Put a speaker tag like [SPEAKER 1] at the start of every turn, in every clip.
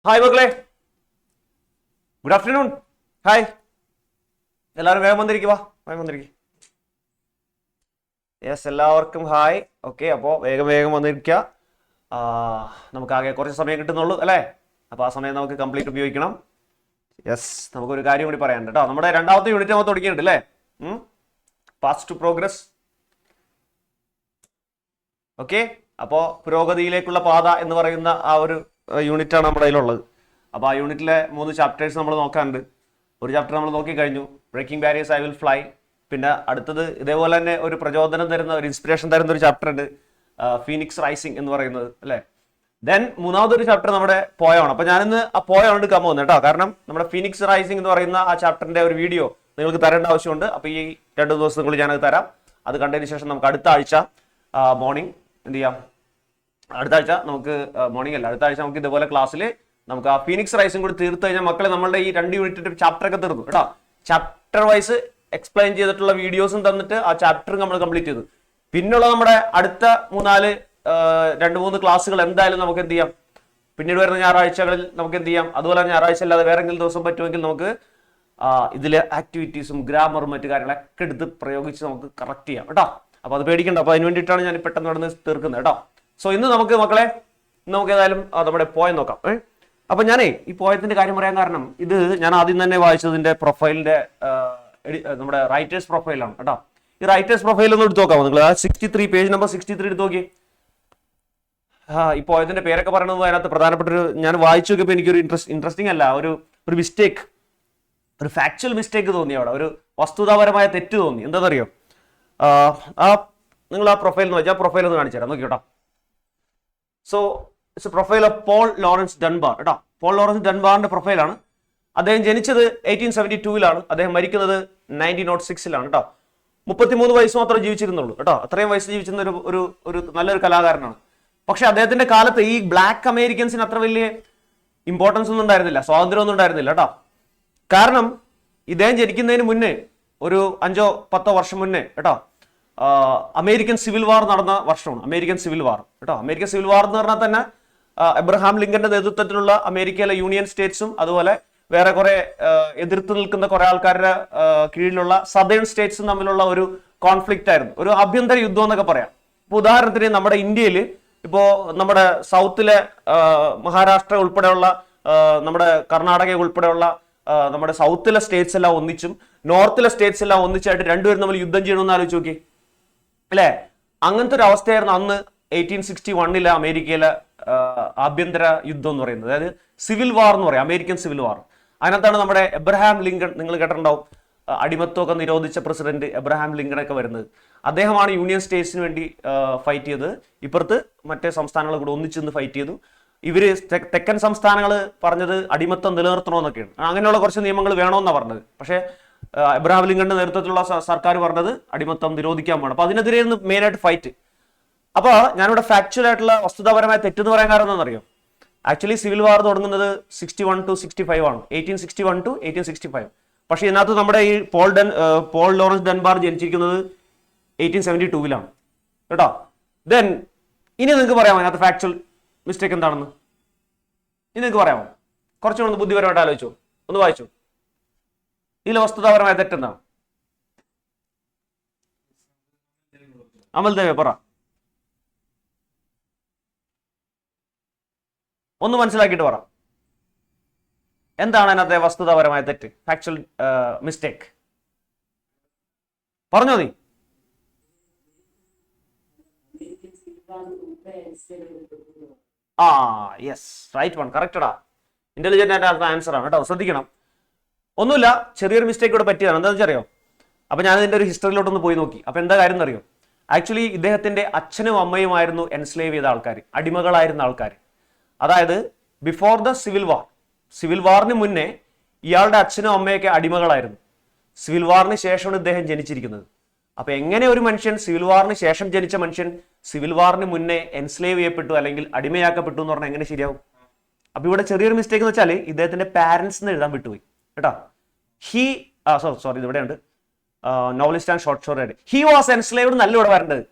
[SPEAKER 1] Hi മക്കളെ, good afternoon. Hi, എല്ലാവരും വേഗം വന്നിരിക്കുക, വേഗം വന്നിരിക്കുക. യെസ്, എല്ലാവർക്കും ഹായ്. ഓക്കെ, അപ്പോൾ വേഗം വേഗം വന്നിരിക്കുക. നമുക്കാകെ കുറച്ച് സമയം കിട്ടുന്നുള്ളൂ അല്ലേ? അപ്പോൾ ആ സമയം നമുക്ക് കംപ്ലീറ്റ് ഉപയോഗിക്കണം. യെസ്, നമുക്കൊരു കാര്യം കൂടി പറയാനുണ്ട് കേട്ടോ. നമ്മുടെ രണ്ടാമത്തെ യൂണിറ്റ് നമ്മൾ തുടങ്ങിയിട്ടുണ്ട് അല്ലേ? Past to progress. ഓക്കെ, അപ്പോൾ പുരോഗതിയിലേക്കുള്ള പാത എന്ന് പറയുന്ന ആ ഒരു യൂണിറ്റാണ് നമ്മുടെ കയ്യിലുള്ളത്. അപ്പോൾ ആ യൂണിറ്റിലെ 3 ചാപ്റ്റേഴ്സ് നമ്മൾ നോക്കാനുണ്ട്. ഒരു ചാപ്റ്റർ നമ്മൾ നോക്കിക്കഴിഞ്ഞു, breaking barriers I will fly. പിന്നെ അടുത്തത് ഇതേപോലെ തന്നെ ഒരു പ്രചോദനം തരുന്ന, ഒരു ഇൻസ്പിറേഷൻ തരുന്ന ഒരു ചാപ്റ്റർ ഉണ്ട്, ഫീനിക്സ് റൈസിങ് എന്ന് പറയുന്നത് അല്ലേ. ദെൻ മൂന്നാമതൊരു ചാപ്റ്റർ നമ്മുടെ പോയാണ്. അപ്പോൾ ഞാനിന്ന് ആ പോയാണ് എടുക്കാൻ പോകുന്നത് കേട്ടോ. കാരണം നമ്മുടെ ഫീനിക്സ് റൈസിങ് എന്ന് പറയുന്ന ആ ചാപ്റ്ററിന്റെ ഒരു വീഡിയോ നിങ്ങൾക്ക് തരേണ്ട ആവശ്യമുണ്ട്. അപ്പോൾ ഈ 2 ദിവസങ്ങളിൽ ഞാനത് തരാം. അത് കണ്ടതിന് ശേഷം നമുക്ക് അടുത്ത ആഴ്ച മോർണിംഗ് എന്ത് ചെയ്യാം, അടുത്ത ആഴ്ച നമുക്ക് മോർണിംഗ് അല്ല, അടുത്ത ആഴ്ച നമുക്ക് ഇതുപോലെ ക്ലാസ്സിൽ നമുക്ക് ആ ഫീനിക്സ് റൈസും കൂടി തീർത്ത് കഴിഞ്ഞാൽ മക്കളെ നമ്മളുടെ ഈ 2 യൂണിറ്റിന്റെ ചാപ്റ്റർ ഒക്കെ തീർന്നു കേട്ടോ. ചാപ്റ്റർ വൈസ് എക്സ്പ്ലെയിൻ ചെയ്തിട്ടുള്ള വീഡിയോസും തന്നിട്ട് ആ ചാപ്റ്റർ നമ്മൾ കംപ്ലീറ്റ് ചെയ്തു. പിന്നുള്ള നമ്മുടെ അടുത്ത 2-3 ക്ലാസ്സുകൾ എന്തായാലും നമുക്ക് എന്ത് ചെയ്യാം, പിന്നീട് വരുന്ന ഞായറാഴ്ചകളിൽ നമുക്ക് എന്ത് ചെയ്യാം. അതുപോലെ ഞായറാഴ്ച അല്ലാതെ വേറെ എന്തെങ്കിലും ദിവസം പറ്റുമെങ്കിൽ നമുക്ക് ഇതിലെ ആക്ടിവിറ്റീസും ഗ്രാമറും മറ്റു കാര്യങ്ങളൊക്കെ എടുത്ത് പ്രയോഗിച്ച് നമുക്ക് കറക്റ്റ് ചെയ്യാം കേട്ടോ. അപ്പോൾ അത് പേടിക്കണ്ട. അപ്പോൾ അതിന് വേണ്ടിയിട്ടാണ് ഞാൻ പെട്ടെന്ന് നടന്ന് തീർക്കുന്നത് കേട്ടോ. സോ ഇന്ന് നമുക്ക് മക്കളെ, നമുക്ക് ഏതായാലും നമ്മുടെ പോയം നോക്കാം. അപ്പൊ ഞാനേ ഈ പോയത്തിന്റെ കാര്യം പറയാൻ കാരണം, ഇത് ഞാൻ ആദ്യം തന്നെ വായിച്ചതിന്റെ പ്രൊഫൈലിന്റെ നമ്മുടെ റൈറ്റേഴ്സ് പ്രൊഫൈലാണ് കേട്ടോ. ഈ റൈറ്റേഴ്സ് പ്രൊഫൈൽ ഒന്ന് എടുത്ത് നോക്കാമോ നിങ്ങൾ? 63 പേജ് നമ്പർ 63 എടുത്ത് നോക്കി. ഈ പോയത്തിന്റെ പേരൊക്കെ പറയുന്നത് അതിനകത്ത് പ്രധാനപ്പെട്ട ഒരു, ഞാൻ വായിച്ചു നോക്കിയപ്പോൾ എനിക്കൊരു ഇൻട്രസ്റ്റിംഗ് അല്ല, ഒരു മിസ്റ്റേക്ക്, ഒരു ഫാക്ച്വൽ മിസ്റ്റേക്ക് തോന്നി അവിടെ, ഒരു വസ്തുതാപരമായ തെറ്റ് തോന്നി. എന്താണെന്നറിയോ? നിങ്ങൾ ആ പ്രൊഫൈൽ എന്ന് വെച്ചാൽ പ്രൊഫൈൽ ഒന്ന് കാണിച്ചു തരാം, നോക്കിയോട്ടോ. So it's a profile of Paul Lawrence Dunbar കേട്ടോ. പോൾ ലോറൻസ് ഡൺബാറിന്റെ പ്രൊഫൈലാണ്. അദ്ദേഹം ജനിച്ചത് 1872-ലാണ്. അദ്ദേഹം മരിക്കുന്നത് 1906-ലാണ് കേട്ടോ. 33 വയസ്സ് മാത്രമേ ജീവിച്ചിരുന്നുള്ളൂ കേട്ടോ. അത്രയും വയസ്സ് ജീവിച്ചിരുന്ന ഒരു നല്ലൊരു കലാകാരനാണ്. പക്ഷെ അദ്ദേഹത്തിന്റെ കാലത്ത് ഈ ബ്ലാക്ക് അമേരിക്കൻസിന് അത്ര വലിയ ഇമ്പോർട്ടൻസ് ഒന്നും ഉണ്ടായിരുന്നില്ല, സ്വാതന്ത്ര്യം ഒന്നും ഉണ്ടായിരുന്നില്ല കേട്ടോ. കാരണം ഇദ്ദേഹം ജനിക്കുന്നതിന് മുന്നേ ഒരു 5-10 വർഷം മുന്നേ കേട്ടോ, അമേരിക്കൻ സിവിൽ വാർ നടന്ന വർഷമാണ്. അമേരിക്കൻ സിവിൽ വാർ കേട്ടോ. അമേരിക്കൻ സിവിൽ വാർ എന്ന് പറഞ്ഞാൽ തന്നെ എബ്രഹാം ലിങ്കന്റെ നേതൃത്വത്തിലുള്ള അമേരിക്കയിലെ യൂണിയൻ സ്റ്റേറ്റ്സും അതുപോലെ വേറെ കുറെ എതിർത്ത് നിൽക്കുന്ന കുറെ ആൾക്കാരുടെ കീഴിലുള്ള സദേൺ സ്റ്റേറ്റ്സും തമ്മിലുള്ള ഒരു കോൺഫ്ലിക്റ്റ് ആയിരുന്നു, ഒരു ആഭ്യന്തര യുദ്ധം എന്നൊക്കെ പറയാം. ഇപ്പൊ ഉദാഹരണത്തിന് നമ്മുടെ ഇന്ത്യയിൽ ഇപ്പോ നമ്മുടെ സൗത്തിലെ മഹാരാഷ്ട്ര ഉൾപ്പെടെയുള്ള, നമ്മുടെ കർണാടക ഉൾപ്പെടെയുള്ള നമ്മുടെ സൗത്തിലെ സ്റ്റേറ്റ്സ് എല്ലാം ഒന്നിച്ചും നോർത്തിലെ സ്റ്റേറ്റ്സ് എല്ലാം ഒന്നിച്ചായിട്ട് രണ്ടുപേരും നമ്മൾ യുദ്ധം ചെയ്യണമെന്ന് ആലോചിച്ച് നോക്കി അല്ലേ. അങ്ങനത്തെ ഒരു അവസ്ഥയായിരുന്നു അന്ന് 1861 അമേരിക്കയിലെ ആഭ്യന്തര യുദ്ധം എന്ന് പറയുന്നത്, അതായത് സിവിൽ വാർ എന്ന് പറയും, അമേരിക്കൻ സിവിൽ വാർ. അതിനകത്താണ് നമ്മുടെ എബ്രഹാം ലിങ്കൺ, നിങ്ങൾ കേട്ടിട്ടുണ്ടാവും, അടിമത്വമൊക്കെ നിരോധിച്ച പ്രസിഡന്റ് എബ്രഹാം ലിങ്കണൊക്കെ വരുന്നത്. അദ്ദേഹമാണ് യൂണിയൻ സ്റ്റേറ്റ്സിന് വേണ്ടി ഫൈറ്റ് ചെയ്തത്. ഇപ്പുറത്ത് മറ്റേ സംസ്ഥാനങ്ങൾ കൂടെ ഒന്നിച്ചെന്ന് ഫൈറ്റ് ചെയ്തു. ഇവര് തെക്കൻ സംസ്ഥാനങ്ങൾ പറഞ്ഞത് അടിമത്തം നിലനിർത്തണമെന്നൊക്കെയാണ്, അങ്ങനെയുള്ള കുറച്ച് നിയമങ്ങൾ വേണമെന്നാണ് പറഞ്ഞത്. പക്ഷേ എബ്രഹാം ലിങ്കന്റെ നേതൃത്വത്തിലുള്ള സർക്കാർ പറഞ്ഞത് അടിമത്തം നിരോധിക്കാൻ വേണം. അപ്പൊ അതിനെതിരെയായിരുന്നു മെയിനായിട്ട് ഫൈറ്റ്. അപ്പൊ ഞാനിവിടെ ഫാക്ച്വൽ ആയിട്ടുള്ള വസ്തുതാപരമായ തെറ്റെന്ന് പറയാൻ കാരണം എന്താണെന്നറിയോ? ആക്ച്വലി സിവിൽ വാർ തുടങ്ങുന്നത് 61 to 65 ആണ്, 1861 to 1865. പക്ഷെ ഇതിനകത്ത് നമ്മുടെ ഈ പോൾ ലോറൻസ് ഡൺബാർ ജനിച്ചിരിക്കുന്നത് 1872-ലാണ് കേട്ടോ. ദെൻ ഇനി നിങ്ങൾക്ക് പറയാമോ അതിനകത്ത് ഫാക്ച്വൽ മിസ്റ്റേക്ക് എന്താണെന്ന്? ഇനി നിങ്ങൾക്ക് പറയാമോ? കുറച്ചുകൂടെ ബുദ്ധിപരമായിട്ട് ആലോചിച്ചോ, ഒന്ന് വായിച്ചു. ഇതിലെ വസ്തുതാപരമായ തെറ്റെന്താണ്? അമൽ ദേവേ പറ, ഒന്ന് മനസ്സിലാക്കിയിട്ട് പറ, എന്താണ് അതിനകത്തെ വസ്തുതാപരമായ തെറ്റ്, ഫാക്ച്വൽ മിസ്റ്റേക്ക്? പറഞ്ഞോ നീ. യെസ്, റൈറ്റ് വൺ, കറക്റ്റഡാ, ഇന്റലിജന്റ് ആയിട്ട് ആൻസർ ആണ് കേട്ടോ. ശ്രദ്ധിക്കണം, ഒന്നുമില്ല, ചെറിയൊരു മിസ്റ്റേക്ക് ഇവിടെ പറ്റിയതാണ്. എന്താണെന്ന് വെച്ചാൽ അറിയോ? അപ്പൊ ഞാൻ ഇതിന്റെ ഒരു ഹിസ്റ്ററിലോട്ടൊന്ന് പോയി നോക്കി. അപ്പൊ എന്താ കാര്യം എന്നറിയോ? ആക്ച്വലി ഇദ്ദേഹത്തിന്റെ അച്ഛനും അമ്മയുമായിരുന്നു എൻസ്ലേവ് ചെയ്ത ആൾക്കാർ, അടിമകളായിരുന്ന ആൾക്കാർ. അതായത് before the civil war, civil വാറിന് മുന്നേ ഇയാളുടെ അച്ഛനും അമ്മയൊക്കെ അടിമകളായിരുന്നു. സിവിൽ വാറിന് ശേഷമാണ് ഇദ്ദേഹം ജനിച്ചിരിക്കുന്നത്. അപ്പൊ എങ്ങനെ ഒരു മനുഷ്യൻ, സിവിൽ വാറിന് ശേഷം ജനിച്ച മനുഷ്യൻ സിവിൽ വാറിന് മുന്നേ എൻസ്ലേവ് ചെയ്യപ്പെട്ടു അല്ലെങ്കിൽ അടിമയാക്കപ്പെട്ടു എന്ന് പറഞ്ഞാൽ എങ്ങനെ ശരിയാവും? അപ്പൊ ഇവിടെ ചെറിയൊരു മിസ്റ്റേക്ക് എന്ന് വെച്ചാൽ ഇദ്ദേഹത്തിന്റെ പാരന്റ്സ് എന്ന് എഴുതാൻ വിട്ടുപോയി കേട്ടോ. സോറി ഇത് ഇവിടെയുണ്ട്, novelist and short story. He was enslaved നല്ല ഇവിടെ വരേണ്ടത്.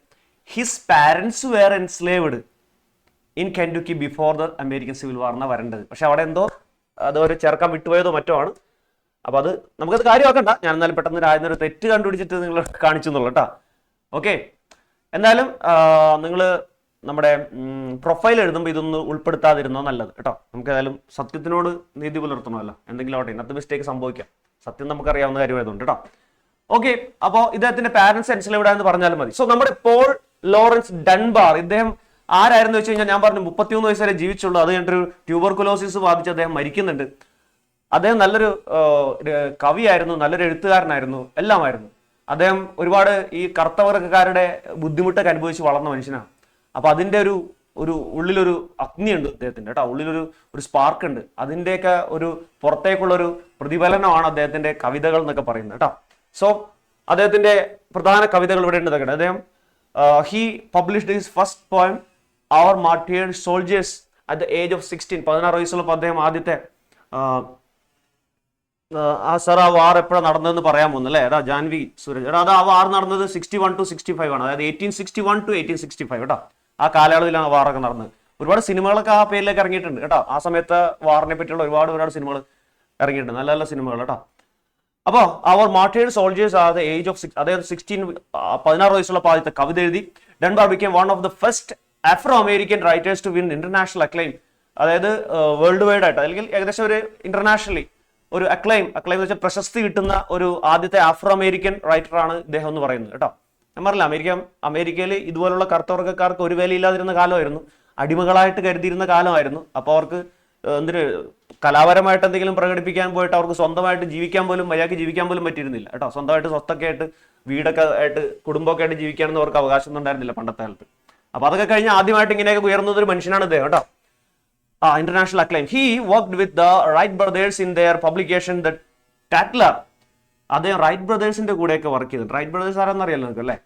[SPEAKER 1] His parents were enslaved. In Kentucky before the American civil war എന്നാണ് വരേണ്ടത്. പക്ഷെ അവിടെ എന്തോ അതൊരു ചേർക്കാൻ വിട്ടുപോയതോ മറ്റോ ആണ്. അപ്പോൾ അത് നമുക്കത് കാര്യമാക്കണ്ട. ഞാൻ എന്നാലും പെട്ടെന്ന് രാജ്യത്തൊരു തെറ്റ് കണ്ടുപിടിച്ചിട്ട് നിങ്ങൾ കാണിച്ചു എന്നുള്ളൂ കേട്ടോ. ഓക്കെ, എന്തായാലും നിങ്ങൾ നമ്മുടെ പ്രൊഫൈൽ എഴുതുമ്പോൾ ഇതൊന്നും ഉൾപ്പെടുത്താതിരുന്നോ നല്ലത് കേട്ടോ. നമുക്ക് ഏതായാലും സത്യത്തിനോട് നീതി പുലർത്തണമല്ലോ. എന്തെങ്കിലും ആവട്ടെ, ഇന്നത്തെ മിസ്റ്റേക്ക് സംഭവിക്കാം. സത്യം നമുക്കറിയാവുന്ന കാര്യമായതുകൊണ്ട് കേട്ടോ. ഓക്കെ, അപ്പോൾ ഇദ്ദേഹത്തിന്റെ പാരന്റ്സ് എൻസിൽ എവിടെയാണെന്ന് പറഞ്ഞാലും മതി. സോ നമ്മുടെ പോൾ ലോറൻസ് ഡൺബാർ, ഇദ്ദേഹം ആരായിരുന്നു വെച്ച് കഴിഞ്ഞാൽ ഞാൻ പറഞ്ഞു 33 വയസ്സ് വരെ ജീവിച്ചുള്ളൂ. അത് കഴിഞ്ഞിട്ടൊരു ട്യൂബർകുലോസിസ് ബാധിച്ച് അദ്ദേഹം മരിക്കുന്നുണ്ട്. അദ്ദേഹം നല്ലൊരു കവിയായിരുന്നു, നല്ലൊരു എഴുത്തുകാരനായിരുന്നു, എല്ലാമായിരുന്നു. അദ്ദേഹം ഒരുപാട് ഈ കറുത്തവർഗക്കാരുടെ ബുദ്ധിമുട്ടൊക്കെ അനുഭവിച്ച് വളർന്ന മനുഷ്യനാണ്. അപ്പൊ അതിന്റെ ഒരു ഉള്ളിലൊരു അഗ്നിയുണ്ട് അദ്ദേഹത്തിന്റെ കേട്ടോ, ഉള്ളിലൊരു സ്പാർക്ക് ഉണ്ട്. അതിന്റെയൊക്കെ ഒരു പുറത്തേക്കുള്ള ഒരു പ്രതിഫലനമാണ് അദ്ദേഹത്തിന്റെ കവിതകൾ എന്നൊക്കെ പറയുന്നത് കേട്ടോ. സോ അദ്ദേഹത്തിന്റെ പ്രധാന കവിതകൾ ഇവിടെ ഉണ്ട്. അദ്ദേഹം he published his first poem our martyred soldiers at the age of 16. 16 വയസ്സുള്ളപ്പോൾ അദ്ദേഹം ആദ്യത്തെ ആ വാർ എപ്പോഴാണ് നടന്നതെന്ന് പറയാൻ പോകുന്നു അല്ലേ? അതാ ജാൻവി സൂരജ്. അത് ആ വാർ നടന്നത് 61 to 65 ആണ്. അതായത് 1861 to 1865 കേട്ടോ. ആ കാലയളവിലാണ് വാറൊക്കെ നടന്നത്. ഒരുപാട് സിനിമകളൊക്കെ ആ പേരിലേക്ക് ഇറങ്ങിയിട്ടുണ്ട് കേട്ടോ. ആ സമയത്ത് വാറിനെ പറ്റിയുള്ള ഒരുപാട് സിനിമകൾ ഇറങ്ങിയിട്ടുണ്ട്, നല്ല നല്ല സിനിമകൾ കേട്ടോ. അപ്പോൾ അവർ മാർട്ടേർഡ് സോൾജേഴ്സ് ആ ദ ഏജ് ഓഫ് അതായത് 16 വയസ്സുള്ള ആദ്യത്തെ കവിത എഴുതി. Dunbar became one of the first Afro American writers to win international acclaim. അതായത് വേൾഡ് വൈഡ് ആയിട്ട് അല്ലെങ്കിൽ ഏകദേശം ഒരു ഇന്റർനാഷണലി ഒരു അക്ലൈം എന്ന് വെച്ചാൽ പ്രശസ്തി കിട്ടുന്ന ഒരു ആദ്യത്തെ ആഫ്രോ അമേരിക്കൻ റൈറ്ററാണ് ഇദ്ദേഹം എന്ന് പറയുന്നത് കേട്ടോ. ഞാൻ പറഞ്ഞില്ല, അമേരിക്കയിൽ ഇതുപോലുള്ള കറുത്തവർഗക്കാർക്ക് ഒരു വിലയില്ലാതിരുന്ന കാലമായിരുന്നു, അടിമകളായിട്ട് കരുതിയിരുന്ന കാലമായിരുന്നു. അപ്പോൾ അവർക്ക് എന്തിന് കലാപരമായിട്ട് എന്തെങ്കിലും പ്രകടിപ്പിക്കാൻ പോയിട്ട് അവർക്ക് സ്വന്തമായിട്ട് മര്യാദയ്ക്ക് ജീവിക്കാൻ പോലും പറ്റിയിരുന്നില്ല കേട്ടോ. സ്വന്തമായിട്ട് സ്വത്തൊക്കെ ആയിട്ട് വീടൊക്കെ ആയിട്ട് കുടുംബമൊക്കെ ആയിട്ട് ജീവിക്കാനൊന്നും അവർക്ക് അവകാശമൊന്നും ഉണ്ടായിരുന്നില്ല പണ്ടത്തെ കാലത്ത്. അപ്പൊ അതൊക്കെ കഴിഞ്ഞ് ആദ്യമായിട്ട് ഇങ്ങനെയൊക്കെ ഉയർന്നത് ഒരു മനുഷ്യനാണ് ഇദ്ദേഹം കേട്ടോ. International acclaim. He worked with the Wright brothers in their publication the Tattler. അദ്ദേഹം റൈറ്റ് ബ്രദേഴ്സിന്റെ കൂടെയൊക്കെ വർക്ക് ചെയ്തിട്ടുണ്ട്. റൈറ്റ് ബ്രദേഴ്സ് ആരെന്ന് അറിയാലോ നിങ്ങൾക്ക് അല്ലേ?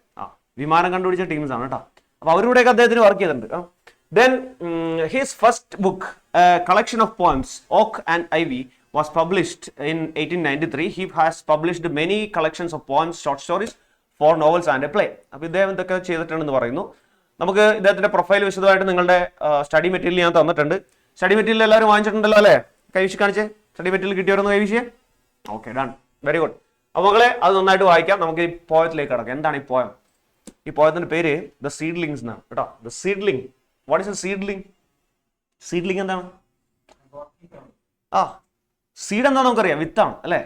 [SPEAKER 1] വിമാനം കണ്ടുപിടിച്ച ടീംസ് ആണ് കേട്ടോ. അപ്പൊ അവരുടെയൊക്കെ അദ്ദേഹത്തിന് വർക്ക് ചെയ്തിട്ടുണ്ട്. Then his first book, a collection of poems, Oak and Ivy, was published in 1893. He has published many collections of poems, short stories, 4 novels and a play. അപ്പോൾ ഇദ്ദേഹം ഇതൊക്കെ ചെയ്തിട്ടുണ്ടെന്ന് പറയുന്നു. നമുക്ക് ഇദ്ദേഹത്തിന്റെ പ്രൊഫൈൽ വിശദമായിട്ട് നിങ്ങളുടെ സ്റ്റഡി മെറ്റീരിയൽ ഞാൻ തന്നിട്ടുണ്ട്. സ്റ്റഡി മെറ്റീരിയൽ എല്ലാവരും വാങ്ങിച്ചിട്ടുണ്ടല്ലോ അല്ലേ? കൈവിഷ് കാണിച്ചേ. സ്റ്റഡി മെറ്റീരിയൽ കിട്ടിയവരൊന്ന് കൈവിഷേ. Okay, done, very good. അപ്പോൾ മക്കളെ അത് നന്നായിട്ട് വായിക്കാം. നമുക്ക് ഈ പോയത്തിലേക്ക് കടക്കാം. എന്താണ് ഈ പോയം? ഈ പോയത്തിന്റെ പേര് ദ സീഡ്ലിങ്സ് എന്നാണ് കേട്ടോ. The seedling. What is A seedling? Seedling എന്താണ്? സീഡ് എന്താ നമുക്കറിയാം, വിത്താണ് അല്ലെ?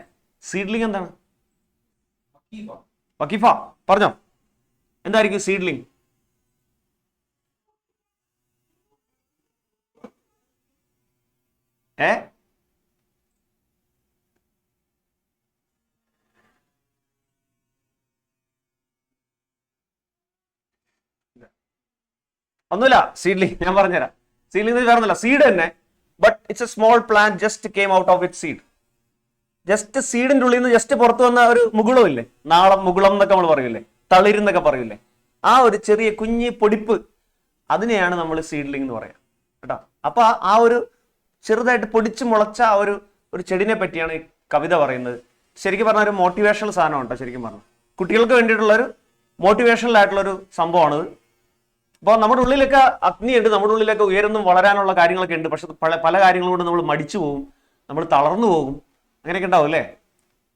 [SPEAKER 1] സീഡ്ലിംഗ് എന്താണ്? വക്കീഫ പറഞ്ഞോ, എന്തായിരിക്കും സീഡ്ലിംഗ്? ഒന്നുമില്ല, സീഡ്ലിംഗ് ഞാൻ പറഞ്ഞുതരാം. സീഡ്ലിംഗ് വേറൊന്നുമില്ല, സീഡ് തന്നെ, but it's a small plant just came out of it seed. Just സീഡിന്റെ ഉള്ളിൽ നിന്ന് ജസ്റ്റ് പുറത്തു വന്ന ഒരു മുകുളം ഇല്ലേ, നാളം മുകുളം എന്നൊക്കെ നമ്മൾ പറയൂലേ, തളിരെന്നൊക്കെ പറയൂലേ, ആ ഒരു ചെറിയ കുഞ്ഞി പൊടിപ്പ്, അതിനെയാണ് നമ്മൾ സീഡ്ലിംഗ് എന്ന് പറയാം കേട്ടോ. അപ്പൊ ആ ഒരു ചെറുതായിട്ട് പൊടിച്ചു മുളച്ച ആ ഒരു ചെടിനെ പറ്റിയാണ് ഈ കവിത പറയുന്നത്. ശരിക്കും പറഞ്ഞ ഒരു മോട്ടിവേഷണൽ സാധനം ഉണ്ടോ? ശരിക്കും പറഞ്ഞു കുട്ടികൾക്ക് വേണ്ടിയിട്ടുള്ള ഒരു മോട്ടിവേഷണൽ ആയിട്ടുള്ള ഒരു സംഭവമാണിത്. അപ്പോൾ നമ്മുടെ ഉള്ളിലൊക്കെ അഗ്നിയുണ്ട്, നമ്മുടെ ഉള്ളിലൊക്കെ ഉയർന്നും വളരാനുള്ള കാര്യങ്ങളൊക്കെ ഉണ്ട്. പക്ഷെ പല കാര്യങ്ങളും കൊണ്ട് നമ്മൾ മടിച്ചു പോകും, നമ്മൾ തളർന്നു പോകും, അങ്ങനെയൊക്കെ ഉണ്ടാവും അല്ലേ?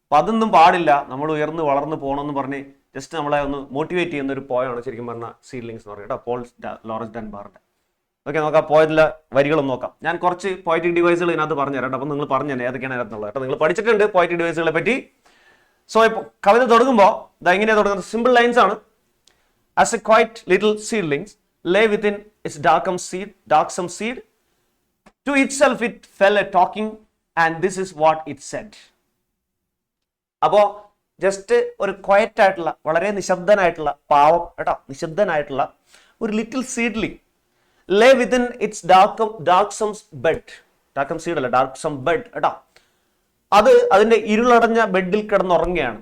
[SPEAKER 1] അപ്പൊ അതൊന്നും പാടില്ല. നമ്മൾ ഉയർന്ന് വളർന്നു പോകണമെന്ന് പറഞ്ഞ് ജസ്റ്റ് നമ്മളെ ഒന്ന് മോട്ടിവേറ്റ് ചെയ്യുന്ന ഒരു പോയാണ് ശരിക്കും പറഞ്ഞ സീഡ്ലിങ്സ് എന്ന് പറയുന്നത് കേട്ടോ, പോൾ ലോറൻസ് ഡൺബാറിന്റെ. ഓക്കെ, നമുക്ക് ആ പോയതിലെ വരികളൊന്നും നോക്കാം. ഞാൻ കുറച്ച് പോയറ്റിക് ഡിവൈസുകൾ ഇതിനകത്ത് പറഞ്ഞുതരാം കേട്ടോ. അപ്പം നിങ്ങൾ പറഞ്ഞു തന്നെ ഏതൊക്കെയാണ് അതിനകത്തുള്ളത് കേട്ടോ. നിങ്ങൾ പഠിച്ചിട്ടുണ്ട് പോയറ്റിക് ഡിവൈസുകളെ പറ്റി. സോ ഇപ്പോൾ കവിത തുടങ്ങുമ്പോൾ ഇതെങ്ങനെയാണ് തുടങ്ങുന്നത്? സിമ്പിൾ ലൈൻസ് ആണ്. As a quiet little seedlings lay within its darksome seed, to itself it fell a talking, and this is what it said. അപ്പോ ജസ്റ്റ് ഒരു ക്വയറ്റ് ആയിട്ടുള്ള, വളരെ നിശബ്ദനായിട്ടുള്ള, പാവം കേട്ടോ, നിശബ്ദനായിട്ടുള്ള ഒരു little seedling lay within its darksome bed. Darksome seed അല്ല, ഡാർക്സം ബെഡ് കേട്ടോ. അത് അതിന്റെ ഇരുളടഞ്ഞ ബെഡിൽ കിടന്നുറങ്ങുകയാണ്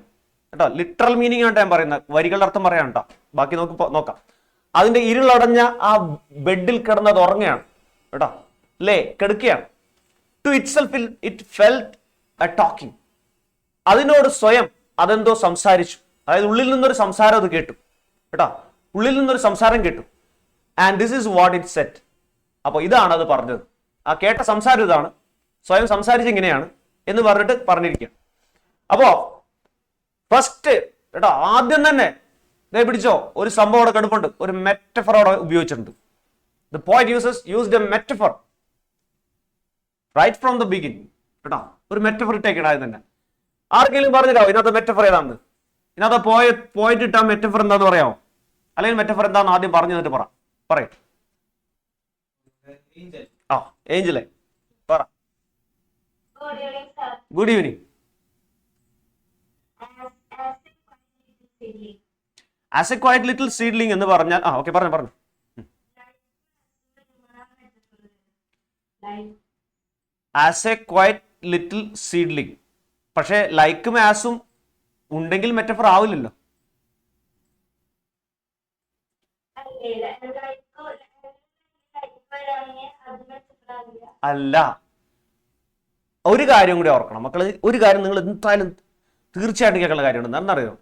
[SPEAKER 1] കേട്ടോ. ലിറ്ററൽ മീനിങ് ആണ് ഞാൻ പറയുന്നത്, വരികളുടെ അർത്ഥം പറയാം കേട്ടോ. ബാക്കി നമുക്ക് നോക്കാം. അതിന്റെ ഇരുളടഞ്ഞ ആ ബെഡിൽ കിടന്നത് ഉറങ്ങുകയാണ് കേട്ടോ. ലേ, കിടക്കുകയാണ്. To itself it felt a talking. അതിനോട് സ്വയം അതെന്തോ സംസാരിച്ചു. അതായത് ഉള്ളിൽ നിന്നൊരു സംസാരം അത് കേട്ടു കേട്ടോ. ഉള്ളിൽ നിന്നൊരു സംസാരം കേട്ടു. And this is what it set. അപ്പൊ ഇതാണ് അത് പറഞ്ഞത്. ആ കേട്ട സംസാരം ഇതാണ്, സ്വയം സംസാരിച്ച് ഇങ്ങനെയാണ് എന്ന് പറഞ്ഞിട്ട് പറഞ്ഞിരിക്കുക. അപ്പോ ഫസ്റ്റ് കേട്ടോ, ആദ്യം തന്നെ പിടിച്ചോ, ഒരു സംഭവം അവിടെ കിടപ്പുണ്ട്, ഒരു മെറ്റഫർ അവിടെ ഉപയോഗിച്ചിട്ടുണ്ട്. The point used a metaphor right from the beginning കേട്ടോ. ഒരു മെറ്റഫർ ഇട്ടേക്കണം ആദ്യം തന്നെ. ആർക്കെങ്കിലും പറഞ്ഞിട്ടോ ഇതിനകത്ത് മെറ്റഫർ ഏതാണെന്ന്? ഇതിനകത്ത് പോയിന്റ് ഇട്ടാ മെറ്റഫർ എന്താന്ന് പറയാമോ? അല്ലെങ്കിൽ മെറ്റഫർ എന്താന്ന് ആദ്യം പറഞ്ഞു തന്നിട്ട് പറയും. ആ ഏഞ്ചലേ പറ. Good evening. As A quiet little seedling എന്ന് പറഞ്ഞാൽ ഓക്കെ പറഞ്ഞു. As A quiet little seedling. പക്ഷെ ലൈക്കും ആസും ഉണ്ടെങ്കിൽ മെറ്റഫർ ആവില്ലല്ലോ. അല്ല, ഒരു കാര്യം കൂടി ഓർക്കണം മക്കള്. ഒരു കാര്യം നിങ്ങൾ എന്തായാലും തീർച്ചയായിട്ടും കേൾക്കേണ്ട കാര്യമുണ്ട്. എന്താണെന്നറിയോ,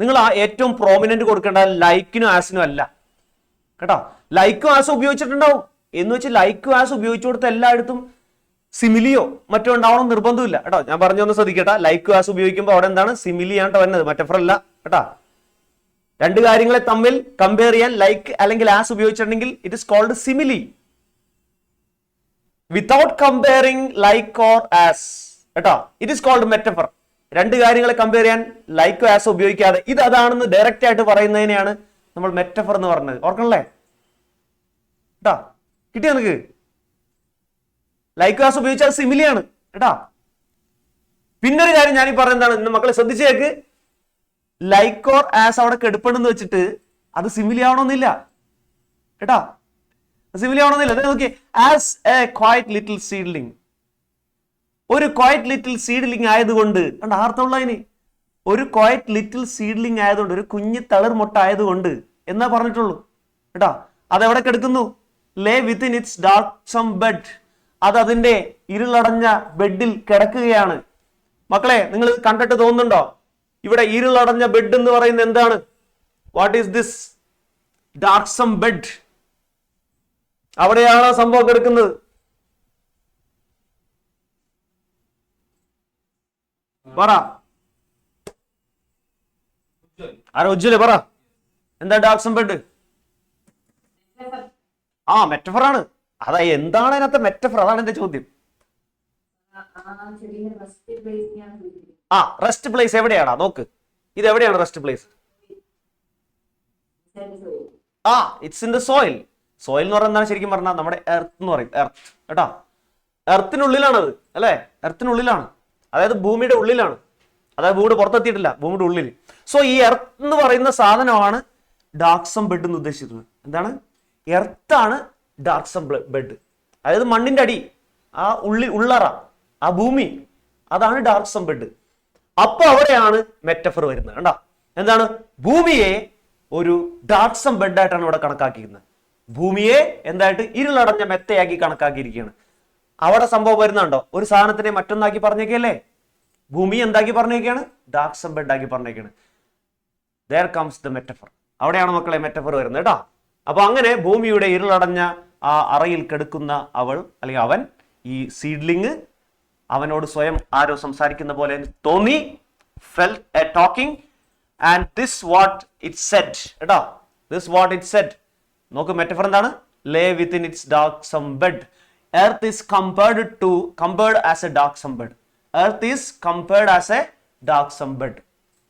[SPEAKER 1] നിങ്ങൾ ആ ഏറ്റവും പ്രോമിനന്റ് കൊടുക്കേണ്ട ലൈക്കിനും ആസിനും അല്ല കേട്ടോ. ലൈക്കും ആസും ഉപയോഗിച്ചിട്ടുണ്ടാവും എന്ന് വെച്ച് ലൈക്കും ആസും ഉപയോഗിച്ചു കൊടുത്ത എല്ലായിടത്തും സിമിലിയോ മറ്റോ ഉണ്ടാവണം നിർബന്ധമില്ല കേട്ടോ. ഞാൻ പറഞ്ഞൊന്ന് ശ്രദ്ധിക്കട്ടെ. ലൈക്കും ആസും ഉപയോഗിക്കുമ്പോൾ അവിടെ എന്താണ് സിമിലിയാണ് വരുന്നത്, മെറ്റഫർ അല്ല കേട്ടോ. രണ്ട് കാര്യങ്ങളെ തമ്മിൽ കമ്പയർ ചെയ്യാൻ ലൈക്ക് അല്ലെങ്കിൽ ആസ് ഉപയോഗിച്ചിട്ടുണ്ടെങ്കിൽ it is called simile. Without comparing like or as കേട്ടോ, ഇറ്റ് ഇസ് കോൾഡ് മെറ്റഫർ. രണ്ട് കാര്യങ്ങളെ കമ്പയർ ചെയ്യാൻ ലൈക്കോ ആസോ ഉപയോഗിക്കാതെ ഇത് അതാണെന്ന് ഡയറക്റ്റ് ആയിട്ട് പറയുന്നതിനെയാണ് നമ്മൾ മെറ്റഫർ എന്ന് പറഞ്ഞത്. ഓർക്കണല്ലേ കേട്ടാ? കിട്ടിയോ നിനക്ക്? ലൈക്കോ ആസോ ഉപയോഗിച്ചാൽ സിമിലിയാണ് കേട്ടാ. പിന്നൊരു കാര്യം ഞാനീ പറയുന്നതാണ്, ഇന്ന് മക്കളെ ശ്രദ്ധിച്ചേക്ക്. ലൈക്ക് ഓർ ആസ് അവിടെ കെടുപ്പണെന്ന് വെച്ചിട്ട് അത് സിമിലി ആവണമെന്നില്ല കേട്ടാ. സിമിലി ആവണമെന്നില്ല. നോക്കി, as A quiet little seedling. ഒരു ക്വയറ്റ് ലിറ്റിൽ സീഡ്ലിംഗ് ആയതുകൊണ്ട് അർത്ഥമുള്ളതിന്, ഒരു ക്വയറ്റ് ലിറ്റിൽ സീഡ്ലിംഗ് ആയതുകൊണ്ട്, ഒരു കുഞ്ഞു തളിർമുട്ട ആയതുകൊണ്ട് എന്നാ പറഞ്ഞിട്ടുള്ളൂ കേട്ടാ. അതെവിടെ കിടക്കുന്നു? ലേ വിത്തിൻ ഇറ്റ്സ് ഡാർക്സം ബെഡ്. അത് അതിന്റെ ഇരുളടഞ്ഞ ബെഡിൽ കിടക്കുകയാണ്. മക്കളെ, നിങ്ങൾ കണ്ടിട്ട് തോന്നുന്നുണ്ടോ ഇവിടെ ഇരുളടഞ്ഞ ബെഡ് എന്ന് പറയുന്നത് എന്താണ്? What is this darksome bed? അവിടെയാണ് സംഭവം കിടക്കുന്നത്. പറ ഉജ്ജ്വല പറ, എന്താ ഡാർക്സം ബെഡ്? മെറ്റഫർ ആണ്. അതാ എന്താണ് അതിനകത്ത് മെറ്റഫർ? അതാണ് എന്റെ ചോദ്യം. റെസ്റ്റ് പ്ലേസ് എവിടെയാടാ? നോക്ക്, ഇത് എവിടെയാണ് rest place? It's in the soil. Soil എന്ന് പറഞ്ഞാൽ എന്താണ് ശരിക്കും പറഞ്ഞാൽ? നമ്മുടെ എർത്ത് എന്ന് പറയും. എർത്ത് കേട്ടാ. എർത്തിനുള്ളിലാണത് അല്ലെ? എർത്തിനുള്ളിലാണ്, അതായത് ഭൂമിയുടെ ഉള്ളിലാണ്. അതായത് ഭൂമിയുടെ പുറത്തെത്തിയിട്ടില്ല, ഭൂമിയുടെ ഉള്ളിൽ. സോ ഈ എർത്ത് എന്ന് പറയുന്ന സാധനമാണ് ഡാർക്സം ബെഡ് എന്ന് ഉദ്ദേശിച്ചിട്ടുള്ളത്. എന്താണ്? എർത്താണ് ഡാർക്സം ബെഡ്. അതായത് മണ്ണിന്റെ അടി, ആ ഉള്ളറ, ആ ഭൂമി, അതാണ് ഡാർക്സം ബെഡ്. അപ്പൊ അവിടെയാണ് മെറ്റഫർ വരുന്നത്. കണ്ടാ? എന്താണ്? ഭൂമിയെ ഒരു ഡാർക്സം ബെഡായിട്ടാണ് ഇവിടെ കണക്കാക്കിയിരുന്നത്. ഭൂമിയെ എന്തായിട്ട്? ഇരുളടഞ്ഞ മെത്തയാക്കി കണക്കാക്കിയിരിക്കുകയാണ്. അവിടെ സംഭവം വരുന്നുണ്ടോ? ഒരു സാധനത്തിനെ മറ്റൊന്നാക്കി പറഞ്ഞേക്കല്ലേ? ഭൂമി എന്താക്കി പറഞ്ഞേക്കാണ്? ഡാർക്സം ബെഡ് ആക്കി പറഞ്ഞേക്കാണ്. There comes the metaphor. അവിടെയാണ് മക്കളെ മെറ്റഫർ വരുന്നത് കേട്ടോ. അപ്പൊ അങ്ങനെ ഭൂമിയുടെ ഇരുളടഞ്ഞ ആ അറയിൽ കിടക്കുന്ന അവൾ അല്ലെങ്കിൽ അവൻ, ഈ സീഡ്ലിംഗ്, അവനോട് സ്വയം ആരോ സംസാരിക്കുന്ന പോലെ തോന്നി. felt a talking and this what it said കേട്ടോ. this what it said. നോക്ക്, മെറ്റഫർ എന്താണ്? lay within its darksome bed. Earth is compared as a darksome bed. Earth is compared as a darksome bed.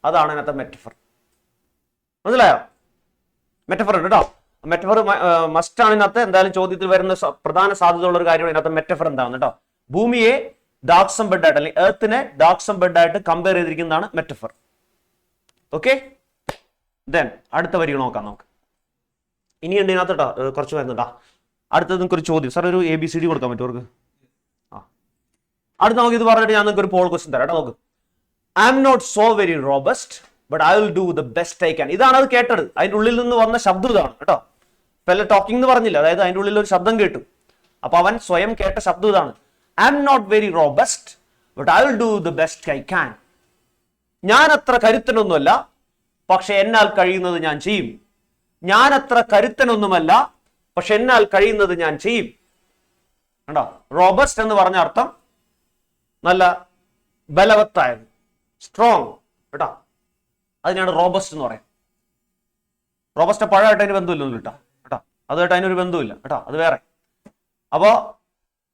[SPEAKER 1] അതാണ് അതിനകത്തെ metaphor. മനസ്സിലായോ? Metaphor ഉണ്ട് കേട്ടോ. Metaphor must ആണ് ഇതിനകത്ത്. എന്തായാലും ചോദ്യത്തിൽ വരുന്ന പ്രധാന സാധ്യതയുള്ള ഒരു കാര്യമാണ് ഇതിനകത്ത് മെറ്റഫർ എന്താണ് കേട്ടോ. ഭൂമിയെ ഡാർക്സം ബെഡ് ആയിട്ട് അല്ലെങ്കിൽ എർത്തിനെ ഡാർക്സം ബെഡ് ആയിട്ട് കമ്പയർ ചെയ്തിരിക്കുന്നതാണ് മെറ്റഫർ. ഓക്കെ, ദെൻ അടുത്ത വരികൾ നോക്കാം നമുക്ക്. ഇനിയുണ്ട് ഇതിനകത്ത് കേട്ടോ, കുറച്ച് വരുന്നുണ്ടാ. അടുത്തത് നിങ്ങൾക്ക് ഒരു ചോദ്യം, സാർ ഒരു ABCD കൊടുക്കാൻ പറ്റും അവർക്ക്? അടുത്ത നമുക്ക് ഇത് പറഞ്ഞിട്ട് ഞാൻ നിങ്ങൾക്ക് ഒരു പോൾ ക്വസ്റ്റ്യൻ തരാം. നോക്ക്, I'm not so very robust but I will do the best I can. ഇതാണ് അത് കേട്ടത്. അതിന്റെ ഉള്ളിൽ നിന്ന് വന്ന ശബ്ദം ഇതാണ് കേട്ടോ. പല ടോക്കിംഗ് എന്ന് പറഞ്ഞില്ല, അതായത് അതിന്റെ ഉള്ളിൽ ഒരു ശബ്ദം കേട്ടു. അപ്പൊ അവൻ സ്വയം കേട്ട ശബ്ദം ഇതാണ്. I'm not very robust but I will do the best I can. ഞാൻ അത്ര കരുത്തനൊന്നുമല്ല, പക്ഷെ എന്നാൽ കഴിയുന്നത് ഞാൻ ചെയ്യും. ഞാൻ അത്ര കരുത്തനൊന്നുമല്ല, പക്ഷെ എന്നാൽ കഴിയുന്നത് ഞാൻ ചെയ്യും. കണ്ടോ? റോബസ്റ്റ് എന്ന് പറഞ്ഞ അർത്ഥം നല്ല ബലവത്തായത്, സ്ട്രോങ് കേട്ടോ. അതിനാണ് റോബസ്റ്റ് എന്ന് പറയാം. റോബസ്റ്റ് പഴമായിട്ട് അതിന് ബന്ധമില്ലൊന്നും കേട്ടോ കേട്ടോ, അതുമായിട്ട് അതിനൊരു ബന്ധമില്ല കേട്ടോ, അത് വേറെ. അപ്പോൾ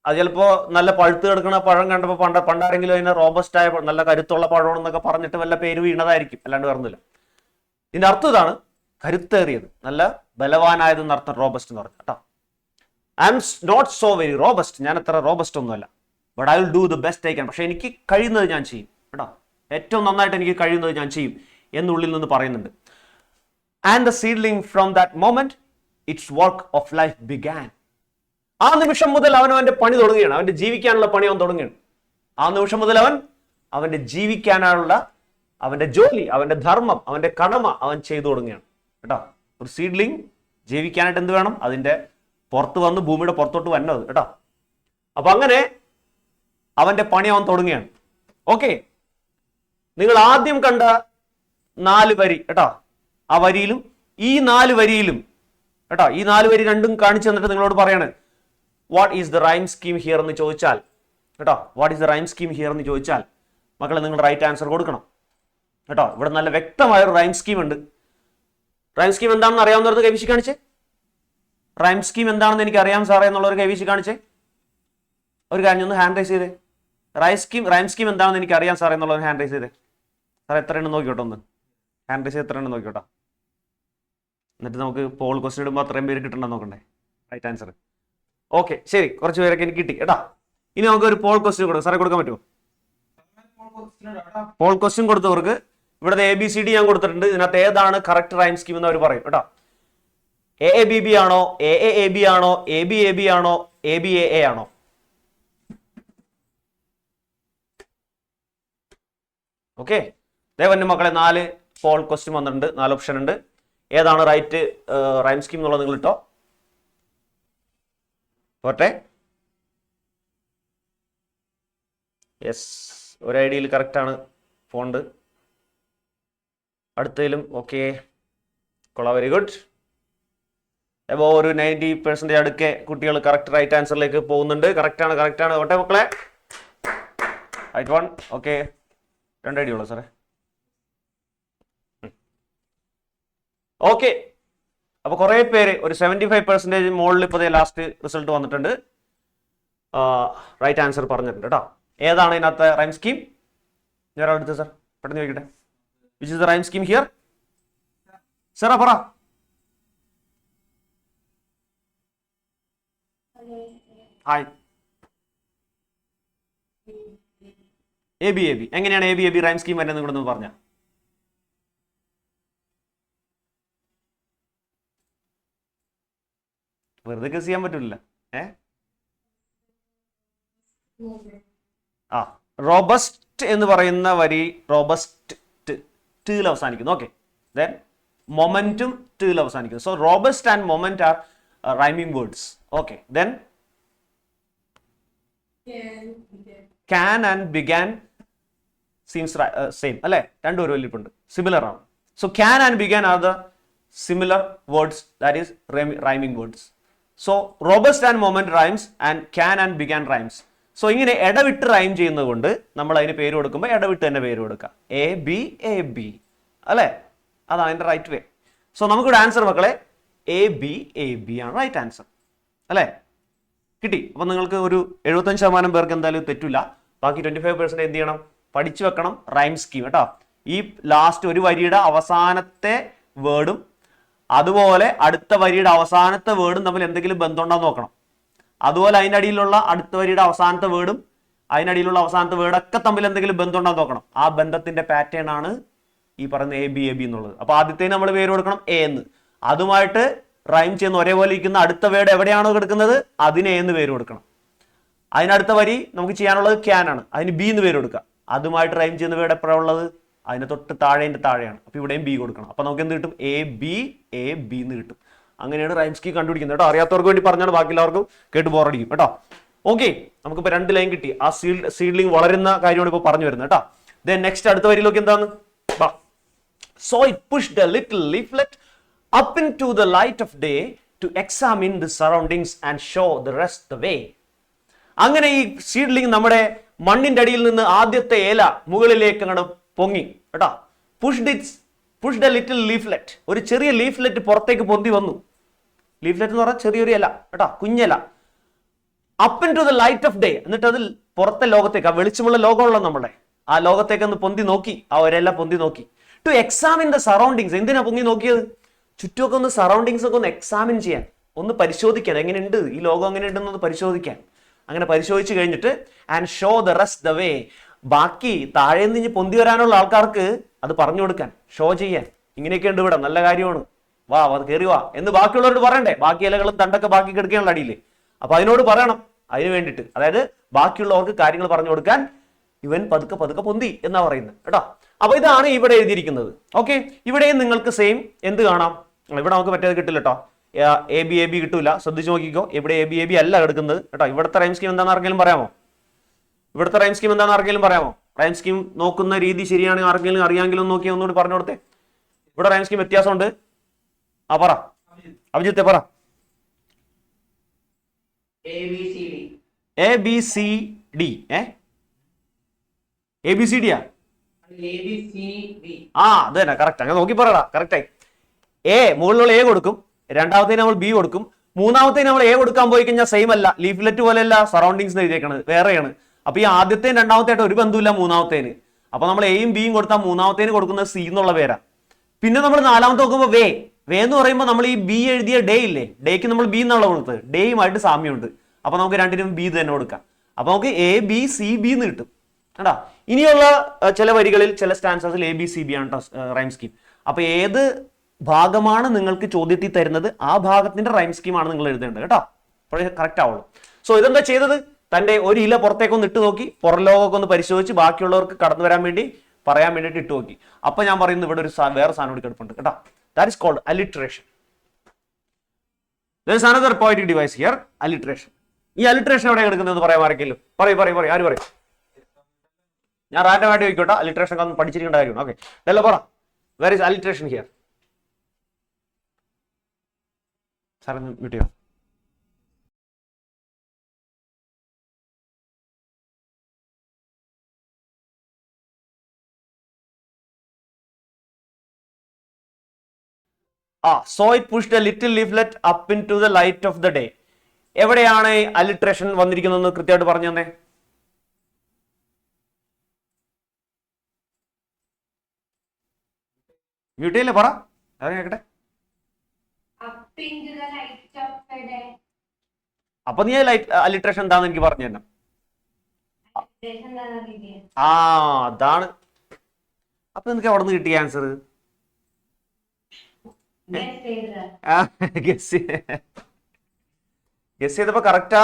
[SPEAKER 1] അത് ചിലപ്പോൾ നല്ല പഴുത്ത് കിടക്കുന്ന പഴം കണ്ടപ്പോൾ പണ്ടാരെങ്കിലും അതിനെ റോബസ്റ്റ് ആയ നല്ല കരുത്തുള്ള പഴമാണെന്നൊക്കെ പറഞ്ഞിട്ട് വല്ല പേര് വീണതായിരിക്കും, അല്ലാണ്ട് വേറൊന്നുമില്ല. ഇതിന്റെ അർത്ഥം ഇതാണ്, കരുത്തേറിയത്, നല്ല ബലവാനായതെന്ന് അർത്ഥം റോബസ്റ്റ് എന്ന് പറഞ്ഞു കേട്ടോ. I'm not so very robust, ഞാൻ അത്ര റോബസ്റ്റ് ഒന്നുമല്ല, but I will do the best I can, പക്ഷെ എനിക്ക് കഴിയുന്നത് ഞാൻ ചെയ്യും കേട്ടോ, ഏറ്റവും നന്നായിട്ട് എനിക്ക് കഴിയുന്നത് ഞാൻ ചെയ്യും എന്നുള്ളിൽ നിന്ന് പറയുന്നുണ്ട്. And the seedling from that moment it's work of life began. ആ നിമിഷം മുതൽ അവന്റെ പണി തുടങ്ങുകയാണ്, അവന്റെ ജീവിക്കാനുള്ള പണി അവൻ തുടങ്ങുകയാണ്. ആ നിമിഷം മുതൽ അവന്റെ ജീവിക്കാനുള്ള അവന്റെ ജോലി, അവന്റെ ധർമ്മം, അവന്റെ കടമ അവൻ ചെയ്തു തുടങ്ങുകയാണ് കേട്ടോ. ഒരു സീഡ്ലിംഗ് ജീവിക്കാനായിട്ട് എന്ത് വേണം? അതിന്റെ പുറത്ത് വന്ന് ഭൂമിയുടെ പുറത്തോട്ട് വന്നത് കേട്ടോ. അപ്പൊ അങ്ങനെ അവന്റെ പണി അവൻ തുടങ്ങുകയാണ്. ഓക്കെ, നിങ്ങൾ ആദ്യം കണ്ട 4 വരി കേട്ടോ, ആ വരിയിലും ഈ 4 വരിയിലും കേട്ടോ, ഈ 4 വരി രണ്ടും കാണിച്ചു തന്നിട്ട് നിങ്ങളോട് പറയാണ് what is the rhyme scheme here എന്ന് ചോദിച്ചാൽ കേട്ടോ, what is the rhyme scheme here എന്ന് ചോദിച്ചാൽ മക്കളെ നിങ്ങൾ റൈറ്റ് ആൻസർ കൊടുക്കണം കേട്ടോ. ഇവിടെ നല്ല വ്യക്തമായ ഒരു റൈം സ്കീം ഉണ്ട്. റൈം സ്കീം എന്താണെന്ന് അറിയാവുന്നവർക്ക് കൈവീശി കാണിച്ചേ. റൈം സ്കീം എന്താണെന്ന് എനിക്ക് അറിയാം സാറേ എന്നുള്ളവർ കൈവീശി കാണിച്ചേ. ഒരു കാര്യം ഒന്ന് ഹാൻഡ് റൈസ് ചെയ്തേ. റൈം സ്കീം എന്താണെന്ന് എനിക്ക് അറിയാം സാറേ എന്നുള്ളവർ ഹാൻഡ് റൈസ് ചെയ്തേ. സാർ എത്ര എണ്ണം നോക്കിയോട്ടോ, ഒന്ന് ഹാൻഡ് റൈസ് ചെയ്ത് എത്ര എണ്ണം നോക്കിയോട്ടോ. എന്നിട്ട് നമുക്ക് പോൾ ക്വസ്റ്റ്യൻ ഇടുമ്പോൾ അത്രയും പേര് കിട്ടണം നോക്കണ്ടേ റൈറ്റ് ആൻസർ. ഓക്കെ ശരി, കുറച്ച് പേരൊക്കെ എനിക്ക് കിട്ടി കേട്ടോ. ഇനി നമുക്ക് ഒരു പോൾ ക്വസ്റ്റ്യൻ കൊടുക്കാം. സാറേ കൊടുക്കാൻ പറ്റുമോ? പോൾ ക്വസ്റ്റ്യൻ കൊടുത്തവർക്ക് ഇവിടെ ABCD ഞാൻ കൊടുത്തിട്ടുണ്ട്. ഇതിനകത്ത് ഏതാണ് കറക്റ്റ് റൈം സ്കീം എന്ന് അവർ പറയും കേട്ടോ. AABB ആണോ, AAAB ആണോ, ABAB ആണോ, ABAA ആണോ? ഓക്കെ, ദേവന്റെ മക്കളെ 4 പോൾ ക്വസ്റ്റ്യൻ വന്നിട്ടുണ്ട്, 4 ഓപ്ഷൻ ഉണ്ട്. ഏതാണ് റൈറ്റ് റൈം സ്കീം എന്നുള്ളത് നിങ്ങൾ ഇട്ടോ. പോട്ടെ, യെസ്, ഒരു ഐഡിയയിൽ കറക്റ്റ് ആണ് ഫോണ്ട്. അടുത്തതിലും ഓക്കെ, കൊള്ളാം, വെരി ഗുഡ്. അപ്പോൾ ഒരു 90% അടുക്കെ കുട്ടികൾ കറക്റ്റ് റൈറ്റ് ആൻസറിലേക്ക് പോകുന്നുണ്ട്. കറക്റ്റ് ആണ്. ഓട്ടെ മക്കളെ, റൈറ്റ് വൺ. ഓക്കെ, 2 ഐഡിയ ഉള്ളൂ സാറേ. ഓക്കെ, അപ്പൊ കുറെ പേര് ഒരു 75% മുകളിൽ ഇപ്പോൾ ലാസ്റ്റ് റിസൾട്ട് വന്നിട്ടുണ്ട്, റൈറ്റ് ആൻസർ പറഞ്ഞിട്ടുണ്ട് കേട്ടോ. ഏതാണ് ഇതിനകത്ത് റൈം സ്കീം? ഞാൻ അടുത്ത് സാർ പെട്ടെന്ന് ചോദിക്കട്ടെ, which is the rhyme scheme here? Sara പറ. Hi, ABAB. എങ്ങനെയാണ് ABAB റൈം സ്കീം വരുന്നത് നിങ്ങളൊന്ന് പറഞ്ഞ. വെറുതെ ഗസ് ചെയ്യാൻ പറ്റില്ല. റോബസ്റ്റ് എന്ന് പറയുന്ന വരി റോബസ്റ്റ് ടിൽ അവസാനിക്കുന്നു. ഓക്കെ, ദെൻ മൊമെന്റും ടിൽ അവസാനിക്കുന്നു. So robust and moment are rhyming words. Okay, then can and began seems same അല്ലേ, രണ്ടും ഒരു വലിപ്പുണ്ട്, സിമിലർ ആണ്. So can and began are the similar words, that is rhyming words. So robust and moment rhymes and can and began rhymes. So ഇങ്ങനെ ഇടവിട്ട് rhyme ചെയ്യുന്നത് കൊണ്ട് നമ്മൾ അതിന് പേര് കൊടുക്കുമ്പോൾ ഇടവിട്ട് തന്നെ പേര് കൊടുക്കുക, ABAB അല്ലേ, അതാണ് അതിൻ്റെ റൈറ്റ് വേ. സോ നമുക്കിവിടെ ആൻസർ മക്കളെ ABAB ആണ് റൈറ്റ് ആൻസർ അല്ലേ. കിട്ടി. അപ്പം നിങ്ങൾക്ക് ഒരു 75% പേർക്ക് എന്തായാലും തെറ്റില്ല. ബാക്കി 25% എന്ത് ചെയ്യണം? പഠിച്ചു വെക്കണം റൈം സ്കീം കേട്ടോ. ഈ ലാസ്റ്റ് ഒരു വരിയുടെ അവസാനത്തെ വേർഡും അതുപോലെ അടുത്ത വരിയുടെ അവസാനത്തെ വേർഡും തമ്മിൽ എന്തെങ്കിലും ബന്ധമുണ്ടോന്ന് നോക്കണം. അതുപോലെ അതിൻ്റെ അടിയിലുള്ള അടുത്ത വരിയുടെ അവസാനത്തെ വേർഡും അതിനടിയിലുള്ള അവസാനത്തെ വേർഡൊക്കെ തമ്മിൽ എന്തെങ്കിലും ബന്ധമുണ്ടോന്ന് നോക്കണം. ആ ബന്ധത്തിന്റെ പാറ്റേൺ ആണ് ഈ പറയുന്ന ABAB എന്നുള്ളത്. അപ്പൊ ആദ്യത്തേന് നമ്മൾ പേര് കൊടുക്കണം A എന്ന്. അതുമായിട്ട് റൈം ചെയ്യുന്ന ഒരേപോലെ ഇരിക്കുന്ന അടുത്ത വേർഡ് എവിടെയാണോ കിടക്കുന്നത് അതിന് A എന്ന് പേര് കൊടുക്കണം. അതിനടുത്ത വരി നമുക്ക് ചെയ്യാനുള്ളത് ക്യാൻ ആണ്, അതിന് B എന്ന് പേര് കൊടുക്കുക. അതുമായിട്ട് റൈം ചെയ്യുന്ന വേർഡ് എപ്പോഴാണ് ഉള്ളത്? അതിന് തൊട്ട് താഴെയാണ്. അപ്പൊ ഇവിടെയും B കൊടുക്കണം. അപ്പൊ നമുക്ക് എന്ത് കിട്ടും? ABAB എന്ന് കിട്ടും. അങ്ങനെയാണ് റൈം സ്കീം കണ്ടുപിടിക്കുന്നത് കേട്ടോ. അറിയാത്തവർക്ക് വേണ്ടി പറഞ്ഞാണ്, ബാക്കി എല്ലാവർക്കും കേട്ട് ബോറടിക്കും കേട്ടോ. ഓക്കെ, നമുക്കിപ്പോ 2 ലൈൻ കിട്ടി. ആ സീഡ്ലിംഗ് വളരുന്ന കാര്യമാണ് ഇപ്പൊ പറഞ്ഞു വരുന്നത് കേട്ടോ. ദെൻ നെക്സ്റ്റ് അടുത്ത വരിയിലൊക്കെ എന്താണ്? So it pushed a little leaflet up into the light of day to examine the surroundings and show the rest the way. അങ്ങനെ ഈ സീഡ്ലിംഗ് നമ്മുടെ മണ്ണിന്റെ അടിയിൽ നിന്ന് ആദ്യത്തെ ഇല മുകളിലേക്ക് അങ്ങോട്ട് പൊങ്ങി കേട്ടോ. പുഷ്ഡ് എ ലിറ്റിൽ ലീഫ്ലെറ്റ്, ഒരു ചെറിയ ലീഫ്ലെറ്റ് പുറത്തേക്ക് പൊന്തി വന്നു. ലീഫ്ലെറ്റ് എന്ന് പറഞ്ഞാൽ ചെറിയൊരു ഇല കേട്ടോ, കുഞ്ഞില. Up into the light of day, എന്നിട്ട് അതിൽ പുറത്തെ ലോകത്തേക്ക്, ആ വെളിച്ചമുള്ള ലോകമുള്ള നമ്മുടെ ആ ലോകത്തേക്ക് ഒന്ന് പൊന്തി നോക്കി, ആ ഒരെല പൊന്തി നോക്കി. ടു എക്സാമിൻ ദ സറൗണ്ടിങ്സ്, എന്തിനാ പൊങ്ങി നോക്കിയത്? ചുറ്റുമൊക്കെ ഒന്ന് സറൗണ്ടിങ്സ് ഒക്കെ ഒന്ന് എക്സാമിൻ ചെയ്യാൻ, ഒന്ന് പരിശോധിക്കാൻ, എങ്ങനെയുണ്ട് ഈ ലോകം, എങ്ങനെയുണ്ടെന്ന് പരിശോധിക്കാൻ. അങ്ങനെ പരിശോധിച്ച് കഴിഞ്ഞിട്ട് and show the rest the way, ബാക്കി താഴെ നിന്ന് പൊന്തി വരാനുള്ള ആൾക്കാർക്ക് അത് പറഞ്ഞു കൊടുക്കാൻ, ഷോ ചെയ്യാൻ, ഇങ്ങനെയൊക്കെ ഉണ്ട് ഇവിടെ, നല്ല കാര്യമാണ്, വാ അത് കയറി വാ എന്ന് ബാക്കിയുള്ളവരോട് പറയണ്ടേ. ബാക്കി ഇലകളും തണ്ടൊക്കെ ബാക്കി കിടക്കുകയാണല്ലോ അടിയില്. അപ്പൊ അതിനോട് പറയണം, അതിന് വേണ്ടിയിട്ട്, അതായത് ബാക്കിയുള്ളവർക്ക് കാര്യങ്ങൾ പറഞ്ഞു കൊടുക്കാൻ ഇവൻ പതുക്കെ പതുക്കെ പൊന്തി എന്നാ പറയുന്നത് കേട്ടോ. അപ്പൊ ഇതാണ് ഇവിടെ എഴുതിയിരിക്കുന്നത്. ഓക്കെ, ഇവിടെയും നിങ്ങൾക്ക് സെയിം എന്ത് കാണാം, ഇവിടെ നമുക്ക് മറ്റേത് കിട്ടില്ല കേട്ടോ, എ ബി കിട്ടൂല, ശ്രദ്ധിച്ചു നോക്കിക്കോ. ഇവിടെ എ ബി അല്ല എടുക്കുന്നത് കേട്ടോ. ഇവിടുത്തെ റൈം സ്കീം എന്താണെന്ന് ആർക്കെങ്കിലും പറയാമോ? ഇവിടുത്തെ റൈം സ്കീം എന്താണെന്ന് ആർക്കെങ്കിലും പറയാമോ? റൈം സ്കീം നോക്കുന്ന രീതി ശരിയാണെങ്കിൽ ആർക്കെങ്കിലും അറിയാമെങ്കിലും നോക്കി ഒന്നുകൂടി പറഞ്ഞു കൊടുത്തേ. ഇവിടെ റൈം സ്കീം വ്യത്യാസമുണ്ട്. ആ പറ അഭിജിത്തെ, പറ. എ ബി സി ഡി ആ അത് തന്നെ കറക്റ്റ്. അങ്ങനെ നോക്കി പറയടാ, കറക്റ്റായി. എ മുകളിലുള്ള എ കൊടുക്കും, രണ്ടാമത്തേന് നമ്മൾ ബി കൊടുക്കും, മൂന്നാമത്തേന് നമ്മൾ എ കൊടുക്കാൻ പോയി കഴിഞ്ഞാൽ സെയിം അല്ല, ലീഫ്ലെറ്റ് പോലെയല്ല സറൗണ്ടിങ്സ് എഴുതിയേക്കണത്, വേറെയാണ്. അപ്പൊ ഈ ആദ്യത്തേന് രണ്ടാമത്തേട്ട് ഒരു ബന്ധമില്ല മൂന്നാമത്തേന്. അപ്പൊ നമ്മൾ എയും ബിയും കൊടുത്താൽ മൂന്നാമത്തേന് കൊടുക്കുന്നത് സി എന്നുള്ള പേരാ. പിന്നെ നമ്മൾ നാലാമത്തെ നോക്കുമ്പോൾ വേ എന്ന് പറയുമ്പോൾ നമ്മൾ ഈ ബി എഴുതിയ ഡേ ഇല്ലേ, ഡേക്ക് നമ്മൾ ബി എന്നുള്ള കൊടുത്തത്, ഡേയുമായിട്ട് സാമ്യമുണ്ട്. അപ്പൊ നമുക്ക് രണ്ടിനും ബി തന്നെ കൊടുക്കാം. അപ്പൊ നമുക്ക് എ ബി സി ബി എന്ന് കിട്ടും കേട്ടാ. ഇനിയുള്ള ചില വരികളിൽ ചില സ്റ്റാൻസസിൽ എ ബി സി ബി ആണ് റൈം സ്കീം. അപ്പൊ ഏത് ഭാഗമാണ് നിങ്ങൾക്ക് ചോദ്യത്തിൽ തരുന്നത് ആ ഭാഗത്തിന്റെ റൈം സ്കീമാണ് നിങ്ങൾ എഴുതേണ്ടത് കേട്ടോ, അപ്പോഴേ കറക്റ്റ് ആവുള്ളൂ. സോ ഇതെന്താ ചെയ്തത്, തന്റെ ഒരു ഇല പുറത്തേക്കൊന്ന് ഇട്ട് നോക്കി, പുറം ലോകമൊക്കെ ഒന്ന് പരിശോധിച്ച് ബാക്കിയുള്ളവർക്ക് കടന്നു വരാൻ വേണ്ടി പറയാൻ വേണ്ടിയിട്ട് ഇട്ട് നോക്കി. അപ്പൊ ഞാൻ പറയുന്നത് ഇവിടെ ഒരു വേറെ സാധനം കൂടി കിടപ്പുണ്ട് കേട്ടോ. That is called alliteration. There is another poetic device here, alliteration. ഈ alliteration എവിടെ കിടക്കുന്നത് പറയാൻ ആരെങ്കിലും? പറയും ആര് പറയും? ഞാൻ റാൻഡം ആയിട്ട് ചോദിക്കോട്ടെ, alliteration ഒക്കെ പഠിച്ചിരിക്കേണ്ട കാര്യമാണ്. ഓക്കെ, ഇതല്ല പറ, where is alliteration here? Sir mute ചെയ്യോ? So it pushed a little leaflet up into the light of the day. എവിടെയാണ് alliteration വന്നിരിക്കുന്നത് കൃത്യമായിട്ട് പറഞ്ഞു തന്നെ. മ്യൂട്ട് ചെയ്യില്ലേ, പറ, അതെ കേട്ടെ. അപ്പൊ നീ alliteration എന്താന്ന് എനിക്ക് പറഞ്ഞു തന്നെ. അതാണ്. അപ്പൊ നിനക്ക് എവിടെ നിന്ന് കിട്ടിയ ആൻസർ? ഗസ് ചെയ്തപ്പോ കറക്റ്റ് ആ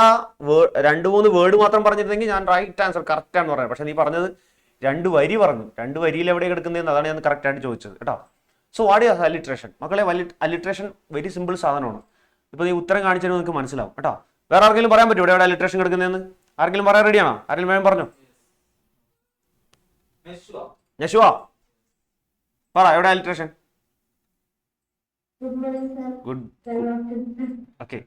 [SPEAKER 1] 2-3 വേർഡ് മാത്രം പറഞ്ഞിരുന്നെങ്കിൽ ഞാൻ റൈറ്റ് ആൻസർ കറക്റ്റ് ആണെന്ന് പറയാം. പക്ഷെ നീ പറഞ്ഞത് 2 വരി പറഞ്ഞു. 2 വരിയിൽ എവിടെ കിടക്കുന്നതെന്ന് അതാണ് ഞാൻ കറക്റ്റ് ആയിട്ട് ചോദിച്ചത് കേട്ടോ. So what is alliteration? മക്കളെ, alliteration വെരി സിമ്പിൾ സാധനമാണ്. ഇപ്പൊ നീ ഉത്തരം കാണിച്ചാൽ നിങ്ങൾക്ക് മനസ്സിലാവും കേട്ടോ. വേറെ ആർക്കെങ്കിലും പറയാൻ പറ്റും എവിടെ alliteration കിടക്കുന്നതെന്ന്? ആർക്കെങ്കിലും പറയാൻ റെഡിയാണോ? ആരെങ്കിലും വേഗം പറഞ്ഞു. നശ്വ പറ, എവിടെ alliteration? Good. Okay.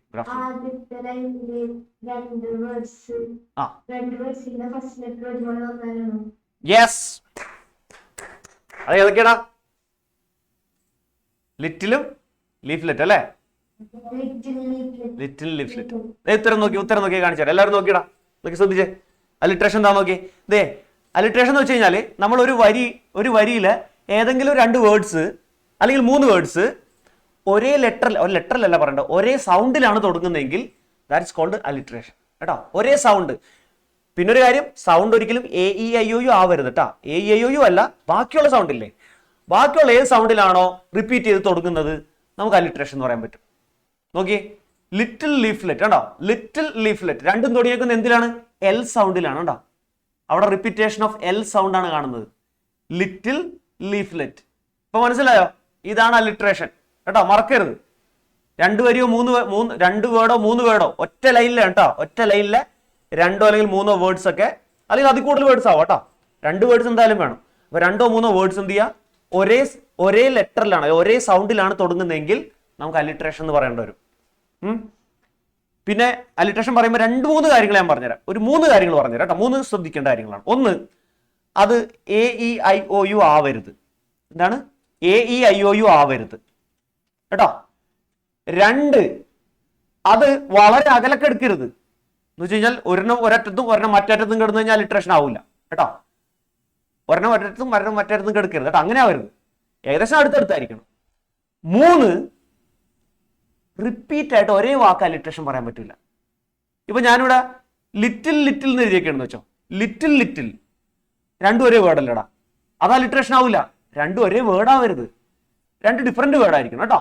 [SPEAKER 1] Yes. അത് ഏതൊക്കെയാടാ? ലിറ്റിലും ലീഫ്ലെറ്റ് അല്ലേ? Little leaflet. ഉത്തരം നോക്കി കാണിച്ചാൽ എല്ലാവരും നോക്കിയടാ, നോക്കി ശ്രദ്ധിച്ചേ. alliteration എന്താ നോക്കി. ദേ alliteration എന്ന് വെച്ച് കഴിഞ്ഞാല് നമ്മൾ ഒരു വരിയില് ഏതെങ്കിലും 2 വേർഡ്സ് അല്ലെങ്കിൽ 3 വേർഡ്സ് ഒരേ ലെറ്ററിലല്ല പറയണ്ട, ഒരേ സൗണ്ടിലാണ് തുടങ്ങുന്നതെങ്കിൽ ദാറ്റ് ഇസ് കോൾഡ് alliteration കേട്ടോ. ഒരേ സൗണ്ട്. പിന്നൊരു കാര്യം, സൗണ്ട് ഒരിക്കലും AEIOU ആവരുത് കേട്ടോ. AEIOU അല്ല, ബാക്കിയുള്ള സൗണ്ട് ഇല്ലേ, ബാക്കിയുള്ള ഏത് സൗണ്ടിലാണോ റിപ്പീറ്റ് ചെയ്ത് തുടങ്ങുന്നത് നമുക്ക് alliteration എന്ന് പറയാൻ പറ്റും. നോക്കിയേ, ലിറ്റിൽ ലീഫ്ലെറ്റ് കണ്ടോ, ലിറ്റിൽ ലീഫ്ലെറ്റ് രണ്ടും തുടങ്ങിയേക്കുന്നത് എന്തിലാണ്? L സൗണ്ടിലാണ് കേട്ടോ. അവിടെ റിപ്പീറ്റേഷൻ ഓഫ് L സൗണ്ട് ആണ് കാണുന്നത്. Little leaflet. ഇപ്പൊ മനസ്സിലായോ? ഇതാണ് alliteration കേട്ടോ, മറക്കരുത്. 2 വരിയോ 2 വേർഡോ 3 വേർഡോ ഒറ്റ ലൈനിലാണ് കേട്ടോ. ഒറ്റ ലൈനിലെ 2 അല്ലെങ്കിൽ 3 വേർഡ്സ് ഒക്കെ, അല്ലെങ്കിൽ അതിൽ കൂടുതൽ വേർഡ്സ് ആവും കേട്ടോ. 2 വേർഡ്സ് എന്തായാലും വേണം. അപ്പൊ 2-3 വേർഡ്സ് എന്ത് ചെയ്യുക, ഒരേ ലെറ്ററിലാണ്, ഒരേ സൗണ്ടിലാണ് തുടങ്ങുന്നതെങ്കിൽ നമുക്ക് alliteration എന്ന് പറയേണ്ടി വരും. പിന്നെ അലിട്രേഷൻ പറയുമ്പോൾ 2-3 കാര്യങ്ങൾ ഞാൻ പറഞ്ഞുതരാം. ഒരു 3 കാര്യങ്ങൾ പറഞ്ഞുതരാം കേട്ടോ. 3 ശ്രദ്ധിക്കേണ്ട കാര്യങ്ങളാണ്. ഒന്ന്, അത് AEIOU ആവരുത്. എന്താണ്? AEIOU ആവരുത് കേട്ടോ. 2, അത് വളരെ അകലൊക്കെ എടുക്കരുത്. എന്ന് വെച്ച് കഴിഞ്ഞാൽ ഒരെണ്ണം ഒരറ്റത്തും ഒരെണ്ണം മറ്ററ്റത്തും കിടന്നു കഴിഞ്ഞാൽ അലിട്രേഷൻ ആവില്ല കേട്ടോ. ഒരെണ്ണം ഒരറ്റത്തും ഒരെണ്ണം മറ്ററ്റത്തും കിടക്കരുത് കേട്ടോ. അങ്ങനെ ആവരുത്, ഏകദേശം അടുത്തടുത്തായിരിക്കണം. 3, റിപ്പീറ്റ് ആയിട്ട് ഒരേ വാക്ക് അലിട്രേഷൻ പറയാൻ പറ്റില്ല. ഇപ്പൊ ഞാനിവിടെ ലിറ്റിൽ ലിറ്റിൽ എന്ന് എഴുതിയൊക്കെയാണെന്ന് വെച്ചോ, ലിറ്റിൽ ലിറ്റിൽ, രണ്ടും ഒരേ വേർഡ് അല്ലടാ, അത് അലിട്രേഷൻ ആവില്ല. രണ്ടും ഒരേ വേർഡ് ആവരുത്, 2 ഡിഫറെന്റ് വേർഡ് ആയിരിക്കണം കേട്ടോ.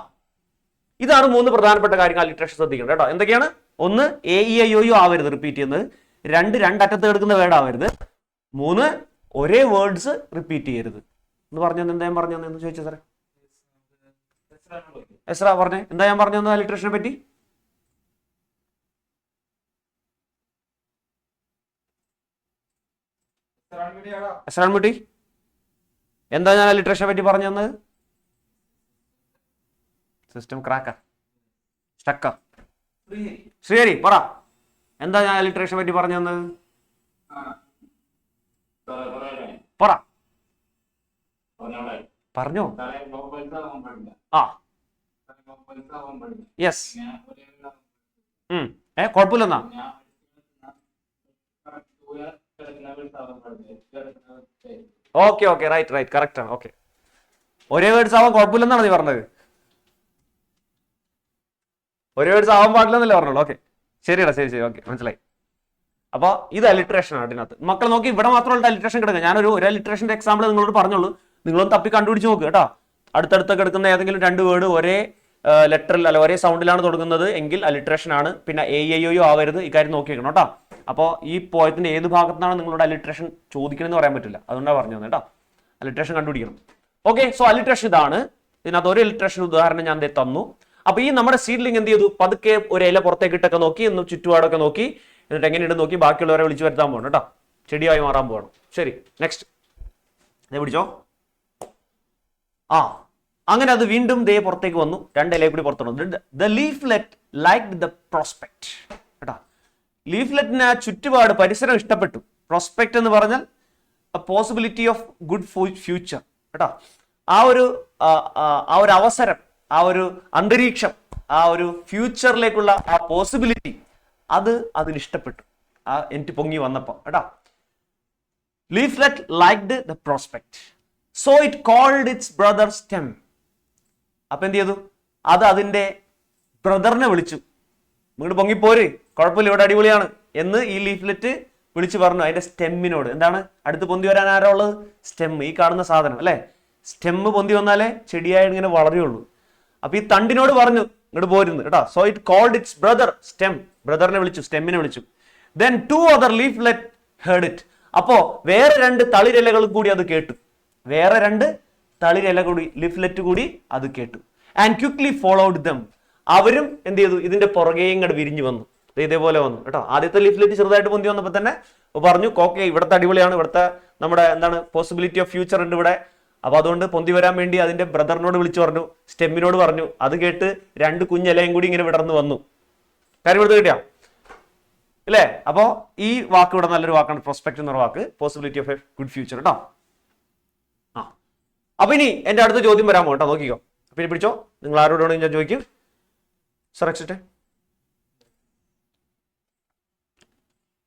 [SPEAKER 1] ഇതാണ് 3 പ്രധാനപ്പെട്ട കാര്യങ്ങൾ അലിട്രേഷൻ ശ്രദ്ധിക്കണം കേട്ടോ. എന്തൊക്കെയാണ്? 1, AEIOU ആവരുത് റിപ്പീറ്റ് ചെയ്യുന്നത്. 2, രണ്ടറ്റത്ത് കിടക്കുന്ന വേർഡ് ആവരുത്. 3, ഒരേ വേർഡ്സ് റിപ്പീറ്റ് ചെയ്യരുത്. എന്ന് പറഞ്ഞത് എന്താ ഞാൻ പറഞ്ഞതെന്ന് ചോദിച്ചു സാറേ. എസ്ര പറഞ്ഞേ, എന്താ ഞാൻ പറഞ്ഞു തന്നത് അലിട്രേഷനെ പറ്റി? എസ്രാൻകുട്ടി, എന്താ ഞാൻ അലിട്രേഷനെ പറ്റി പറഞ്ഞു തന്നത്? സിസ്റ്റം ക്രാക്കാ, സ്റ്റക്കാ? ശ്രീഹരി പറ, എന്താ ഞാൻ അലിട്രേഷനെ പറ്റി പറഞ്ഞു തന്നത്? പറ, പറഞ്ഞോ. ആ, യെസ്. കുഴപ്പമില്ലെന്നാ? Okay okay, right right, correct ആണ്. ഓക്കെ, ഒരേ വേർഡ്സ് ആവാൻ കുഴപ്പമില്ലെന്നാണ് നീ പറഞ്ഞത്. ഒരേ വേർഡ്സ് ആവാൻ പാടില്ലെന്നല്ലേ പറഞ്ഞോളൂ. ഓക്കെ, ശരിയടാ, ശരി ശരി, ഓക്കെ, മനസ്സിലായി. അപ്പൊ ഇത് അലിട്രേഷൻ ആണ് അതിനകത്ത്. മക്കൾ നോക്കി, ഇവിടെ മാത്രമല്ല അലിട്രേഷൻ കിടക്കുക. ഞാനൊരു അലിട്രേഷന്റെ എക്സാമ്പിൾ നിങ്ങളോട് പറഞ്ഞോളൂ, നിങ്ങളൊന്ന് തപ്പി കണ്ടുപിടിച്ച് നോക്കുക കേട്ടോ. അടുത്തടുത്ത് കിടക്കുന്ന ഏതെങ്കിലും 2 വേർഡ് ഒരേ ലെറ്ററിൽ അല്ല ഒരേ സൗണ്ടിലാണ് തുടങ്ങുന്നത് എങ്കിൽ അലിട്രേഷൻ ആണ്. പിന്നെ AEIOU ആവരുത്, ഇക്കാര്യം നോക്കിയേക്കണം കേട്ടോ. അപ്പോൾ ഈ പോയത്തിന്റെ ഏത് ഭാഗത്താണ് നിങ്ങളോട് അലിട്രേഷൻ ചോദിക്കണമെന്ന് പറയാൻ പറ്റില്ല, അതുകൊണ്ടാണ് പറഞ്ഞു തന്നെ കേട്ടോ. അലിട്രേഷൻ കണ്ടുപിടിക്കണം. ഓക്കെ, സോ അലിട്രേഷൻ ഇതാണ്. ഇതിനകത്ത് ഒരു അലിട്രേഷൻ ഉദാഹരണം ഞാൻ തന്നു. അപ്പൊ ഈ നമ്മുടെ സീഡ്ലിംഗ് എന്ത് ചെയ്തു? പതുക്കെ ഒരു ഇല പുറത്തേക്ക് ഇട്ടൊക്കെ നോക്കി, ഒന്ന് ചുറ്റുപാടൊക്കെ നോക്കി, എന്നിട്ട് എങ്ങനെയുണ്ട് നോക്കി ബാക്കിയുള്ളവരെ വിളിച്ചു വരുത്താൻ പോകണം കേട്ടോ. ചെടിയായി മാറാൻ പോകണം. ശരി, നെക്സ്റ്റ് പിടിച്ചോ. ആ, അങ്ങനെ അത് വീണ്ടും ദേ പുറത്തേക്ക് വന്നു, 2 ഇലയെ കൂടി പുറത്തു വന്നു. The leaflet liked the prospect കേട്ടോ. ലീഫ്ലെറ്റിന് ആ ചുറ്റുപാട് പരിസരം ഇഷ്ടപ്പെട്ടു. പ്രോസ്പെക്ട് എന്ന് പറഞ്ഞാൽ പോസിബിലിറ്റി ഓഫ് ഗുഡ് ഫ്യൂച്ചർ കേട്ടോ. ആ ഒരു അവസരം, ആ ഒരു അന്തരീക്ഷം, ആ ഒരു ഫ്യൂച്ചറിലേക്കുള്ള ആ പോസിബിലിറ്റി, അത് അതിന് ഇഷ്ടപ്പെട്ടു. എനിക്ക് പൊങ്ങി വന്നപ്പോ കേട്ടോ. Leaflet liked the prospect, so it called its brother stem. അപ്പൊ എന്ത് ചെയ്തു? അത് അതിന്റെ ബ്രദറിനെ വിളിച്ചു. ഇങ്ങോട്ട് പൊങ്ങിപ്പോര്, കുഴപ്പമില്ല, ഇവിടെ അടിപൊളിയാണ് എന്ന് ഈ ലീഫ്ലെറ്റ് വിളിച്ചു പറഞ്ഞു അതിന്റെ സ്റ്റെമ്മിനോട്. എന്താണ് അടുത്ത് പൊന്തി വരാൻ ആരാ ഉള്ളത്? സ്റ്റെം, ഈ കാണുന്ന സാധനം അല്ലെ. സ്റ്റെമ്മ് പൊന്തി വന്നാലേ ചെടിയായി ഇങ്ങനെ വളരുള്ളൂ. അപ്പൊ ഈ തണ്ടിനോട് പറഞ്ഞു ഇങ്ങോട്ട് പോരുന്നു കേട്ടോ. So it called its brother stem, ബ്രദറിനെ വിളിച്ചു, സ്റ്റെമ്മിനെ വിളിച്ചു. Then 2 other leaflet heard it. അപ്പോ വേറെ 2 തളിരിലകൾ കൂടി അത് കേട്ടു. വേറെ 2 തളിരില കൂടി, ലീഫ്ലെറ്റ് കൂടി അത് കേട്ടു. And quickly followed dum. അവരും എന്ത് ചെയ്തു? ഇതിന്റെ പുറകെ ഇങ്ങോട്ട് വിരിഞ്ഞു വന്നു. ഇതേപോലെ വന്നു കേട്ടോ. ആദ്യത്തെ ലീഫ്ലെറ്റ് ചെറുതായിട്ട് പൊന്തി വന്നപ്പോൾ തന്നെ പറഞ്ഞു ഓക്കെ ഇവിടുത്തെ അടിപൊളിയാണ്, ഇവിടുത്തെ നമ്മുടെ എന്താണ് പോസിബിലിറ്റി ഓഫ് ഫ്യൂച്ചർ ഉണ്ട് ഇവിടെ. അപ്പൊ അതുകൊണ്ട് പൊന്തി വരാൻ വേണ്ടി അതിന്റെ ബ്രദറിനോട് വിളിച്ചു പറഞ്ഞു, സ്റ്റെമ്മിനോട് പറഞ്ഞു. അത് കേട്ട് 2 കുഞ്ഞിലയും കൂടി ഇങ്ങനെ വിടർന്നു വന്നു. കാര്യം എടുത്ത് കിട്ടിയാ അല്ലേ? അപ്പോ ഈ വാക്ക് ഇവിടെ നല്ലൊരു വാക്കാണ്, പ്രോസ്പെക്ട് എന്ന വാക്ക്, possibility of a good future കേട്ടോ. ആ, അപ്പൊ ഇനി എന്റെ അടുത്ത ചോദ്യം വരാൻ പോകട്ടോ, നോക്കിക്കോ. പിന്നെ പിടിച്ചോ, നിങ്ങൾ ആരോടാണ് ഞാൻ ചോദിക്കും. Select.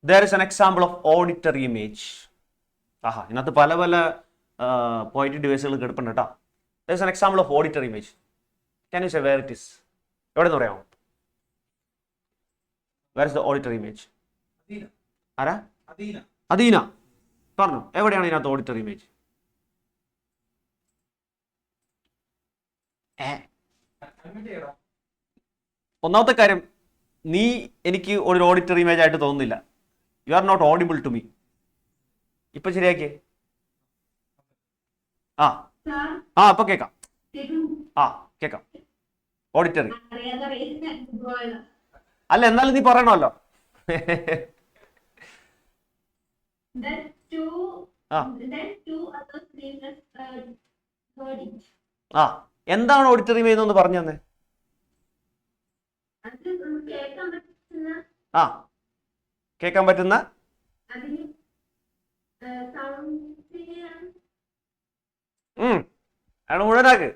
[SPEAKER 1] There is an example of auditory image. ആഹാ, ഇതിനകത്ത് പല പല പോയിന്റ് ഡിവൈസുകൾ കിടപ്പുണ്ട് കേട്ടോ. There is an example of auditory image. Can you say where it is? എവിടെ നിന്ന് പറയാമോ? Where is the auditory image? ആരാ? അദീന. പറഞ്ഞു, എവിടെയാണ് ഇതിനകത്ത് ഓഡിറ്ററി ഇമേജ്? ഒന്നാമത്തെ കാര്യം, നീ എനിക്ക് ഒരു ഓഡിറ്ററി ഇമേജ് ആയിട്ട് തോന്നുന്നില്ല. You are not audible to me. ഇപ്പൊ ശരിയാക്കിയേ. ആ ഇപ്പൊ കേക്കാം. കേക്കാം. ഓഡിറ്ററി അല്ല, എന്നാലും നീ പറയണമല്ലോ. എന്താണ് ഓഡിറ്ററി ഇമേജ് എന്ന് പറഞ്ഞു തന്നെ? ആ കേൾക്കാൻ പറ്റുന്ന ആണ് മുഴുവനാക്ക്.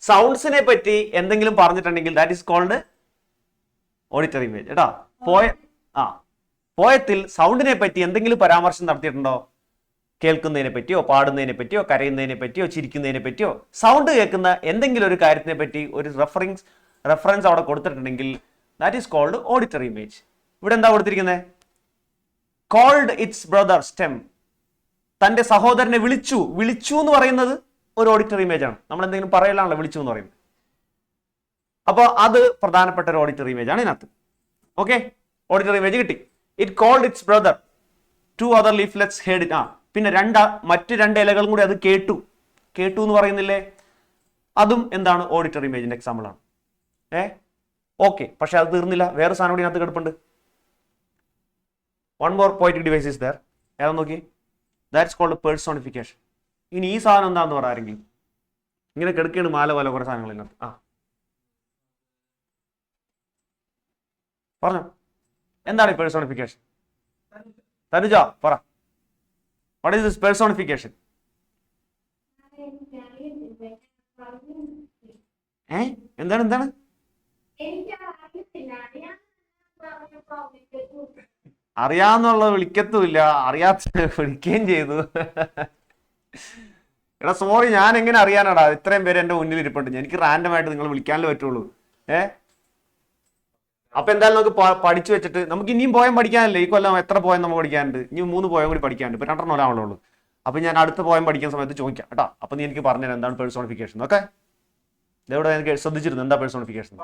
[SPEAKER 1] സൗണ്ട്സിനെ പറ്റി എന്തെങ്കിലും പറഞ്ഞിട്ടുണ്ടെങ്കിൽ that is called auditory image കേട്ടോ. പോയത്തിൽ സൗണ്ടിനെ പറ്റി എന്തെങ്കിലും പരാമർശം നടത്തിയിട്ടുണ്ടോ? കേൾക്കുന്നതിനെ പറ്റിയോ, പാടുന്നതിനെ പറ്റിയോ, കരയുന്നതിനെ പറ്റിയോ, ചിരിക്കുന്നതിനെ പറ്റിയോ, സൗണ്ട് കേൾക്കുന്ന എന്തെങ്കിലും ഒരു കാര്യത്തിനെ പറ്റി ഒരു റെഫറൻസ് അവിടെ കൊടുത്തിട്ടുണ്ടെങ്കിൽ that is called auditory image. ഇവിടെ എന്താ കൊടുത്തിരിക്കുന്നത്? Called its brother stem. തന്റെ സഹോദരനെ വിളിച്ചു എന്ന് പറയുന്നത് ഒരു ഓഡിറ്ററി ഇമേജ് ആണ്. നമ്മൾ എന്തെങ്കിലും പറയലാണല്ലോ വിളിച്ചു എന്ന് പറയുന്നത്. അപ്പോൾ അത് പ്രധാനപ്പെട്ട ഒരു ഓഡിറ്ററി ഇമേജ് ആണ് ഇതിനകത്ത്. ഓക്കെ, ഓഡിറ്ററി ഇമേജ് കിട്ടി. It called its brother, 2 other leaflets heard it. പിന്നെ മറ്റ് 2 ഇലകളും കൂടി അത് കേട്ടു എന്ന് പറയുന്നില്ലേ? അതും എന്താണ്? ഓഡിറ്ററി ഇമേജിന്റെ എക്സാമ്പിൾ ആണ്. ഓക്കെ, പക്ഷെ അത് തീർന്നില്ല, വേറെ സാധനം കൂടി ഇതിനകത്ത് കിടപ്പുണ്ട്. One more poetic device is there. ഏതാ നോക്കി? That's called personification. ഇനി ഈ സാധനം എന്താന്ന് പറയാരെങ്കിലും? ഇങ്ങനെ കിടക്കുകയാണ് മാല പോലെ കുറെ സാധനങ്ങൾ ഇതിനകത്ത്. പറഞ്ഞോ, എന്താണ് ഈ പേഴ്സോണിഫിക്കേഷൻ? തനുജ പറ, വാട്ട് ഈസ് ദിസ് പേഴ്സോണിഫിക്കേഷൻ? എന്താണ്? അറിയാന്നുള്ളത് വിളിക്കത്തുമില്ല, അറിയാത്ത വിളിക്കുകയും ചെയ്തു. എടാ സോറി, ഞാൻ എങ്ങനെ അറിയാനാടാ? ഇത്രയും പേര് എന്റെ മുന്നിൽ ഇരിപ്പുണ്ട്, എനിക്ക് റാൻഡം ആയിട്ട് നിങ്ങൾ വിളിക്കാനല്ലേ പറ്റുള്ളൂ. അപ്പൊ എന്തായാലും നമുക്ക് പഠിച്ചു വെച്ചിട്ട് നമുക്ക് ഇനിയും പോയം പഠിക്കാനല്ലേ? ഈ കൊല്ലം എത്ര പോയം നമുക്ക് പഠിക്കാനുണ്ട്? ഇനി 3 പോയം കൂടി പഠിക്കാനുണ്ട്. ഇപ്പൊ 2 ഒരാളുള്ളൂ. അപ്പൊ ഞാൻ അടുത്ത പോയം പഠിക്കുന്ന സമയത്ത് ചോദിക്കാം കേട്ടോ. അപ്പൊ നീ എനിക്ക് പറഞ്ഞുതരാം എന്താണ് പേഴ്സോണിഫിക്കേഷൻ. ഓക്കെ, ഇതെവിടെ എനിക്ക് ശ്രദ്ധിച്ചിരുന്നു. എന്താ പേഴ്സോണിഫിക്കേഷൻ?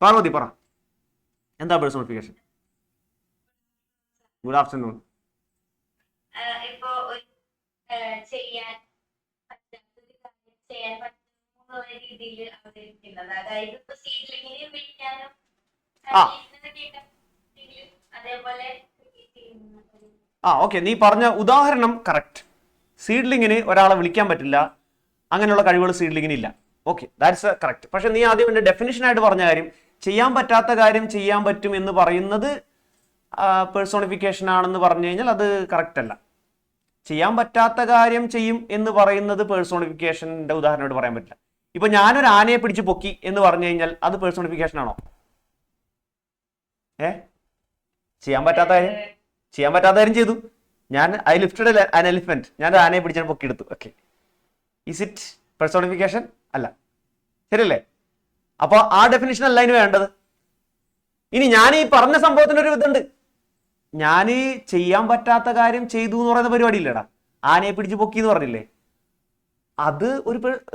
[SPEAKER 1] പാർവതി പറ, എന്താ പേഴ്സോണിഫിക്കേഷൻ? Good afternoon. ഓക്കെ, നീ പറഞ്ഞ ഉദാഹരണം കറക്റ്റ്. സീഡ്ലിങ്ങിന് ഒരാളെ വിളിക്കാൻ പറ്റില്ല, അങ്ങനെയുള്ള കഴിവുകൾ സീഡ്ലിങ്ങിന് ഇല്ല. Okay, that's correct. പക്ഷെ നീ ആദ്യം എന്റെ ഡെഫിനിഷൻ ആയിട്ട് പറഞ്ഞ കാര്യം, ചെയ്യാൻ പറ്റാത്ത കാര്യം ചെയ്യാൻ പറ്റും എന്ന് പറയുന്നത് പേഴ്സോണിഫിക്കേഷൻ ആണെന്ന് പറഞ്ഞു കഴിഞ്ഞാൽ അത് കറക്റ്റ് അല്ല. ചെയ്യാൻ പറ്റാത്ത കാര്യം ചെയ്യും എന്ന് പറയുന്നത് പേഴ്സോണിഫിക്കേഷന്റെ ഉദാഹരണമായിട്ട് പറയാൻ പറ്റില്ല. ഇപ്പൊ ഞാനൊരു ആനയെ പിടിച്ച് പൊക്കി എന്ന് പറഞ്ഞു കഴിഞ്ഞാൽ അത് പേഴ്സോണിഫിക്കേഷൻ ആണോ? ചെയ്യാൻ പറ്റാത്ത കാര്യം ചെയ്തു. ഐ ലിഫ്റ്റഡ് ആൻ എലിഫന്റ്, ഞാൻ ഒരു ആനയെ പിടിച്ചാൽ പൊക്കിയെടുത്തു. Okay, is it personification? അല്ല, ശരിയല്ലേ? അപ്പൊ ആ ഡെഫിനിഷൻ അല്ല ഇതിന് വേണ്ടത്. ഇനി ഞാൻ ഈ പറഞ്ഞ സംഭവത്തിനൊരു ഇതുണ്ട്. ഞാൻ ചെയ്യാൻ പറ്റാത്ത കാര്യം ചെയ്തു എന്ന് പറയുന്ന പരിപാടി ഇല്ലടാ. ആനയെ പിടിച്ച് പൊക്കി എന്ന് പറഞ്ഞില്ലേ, അത്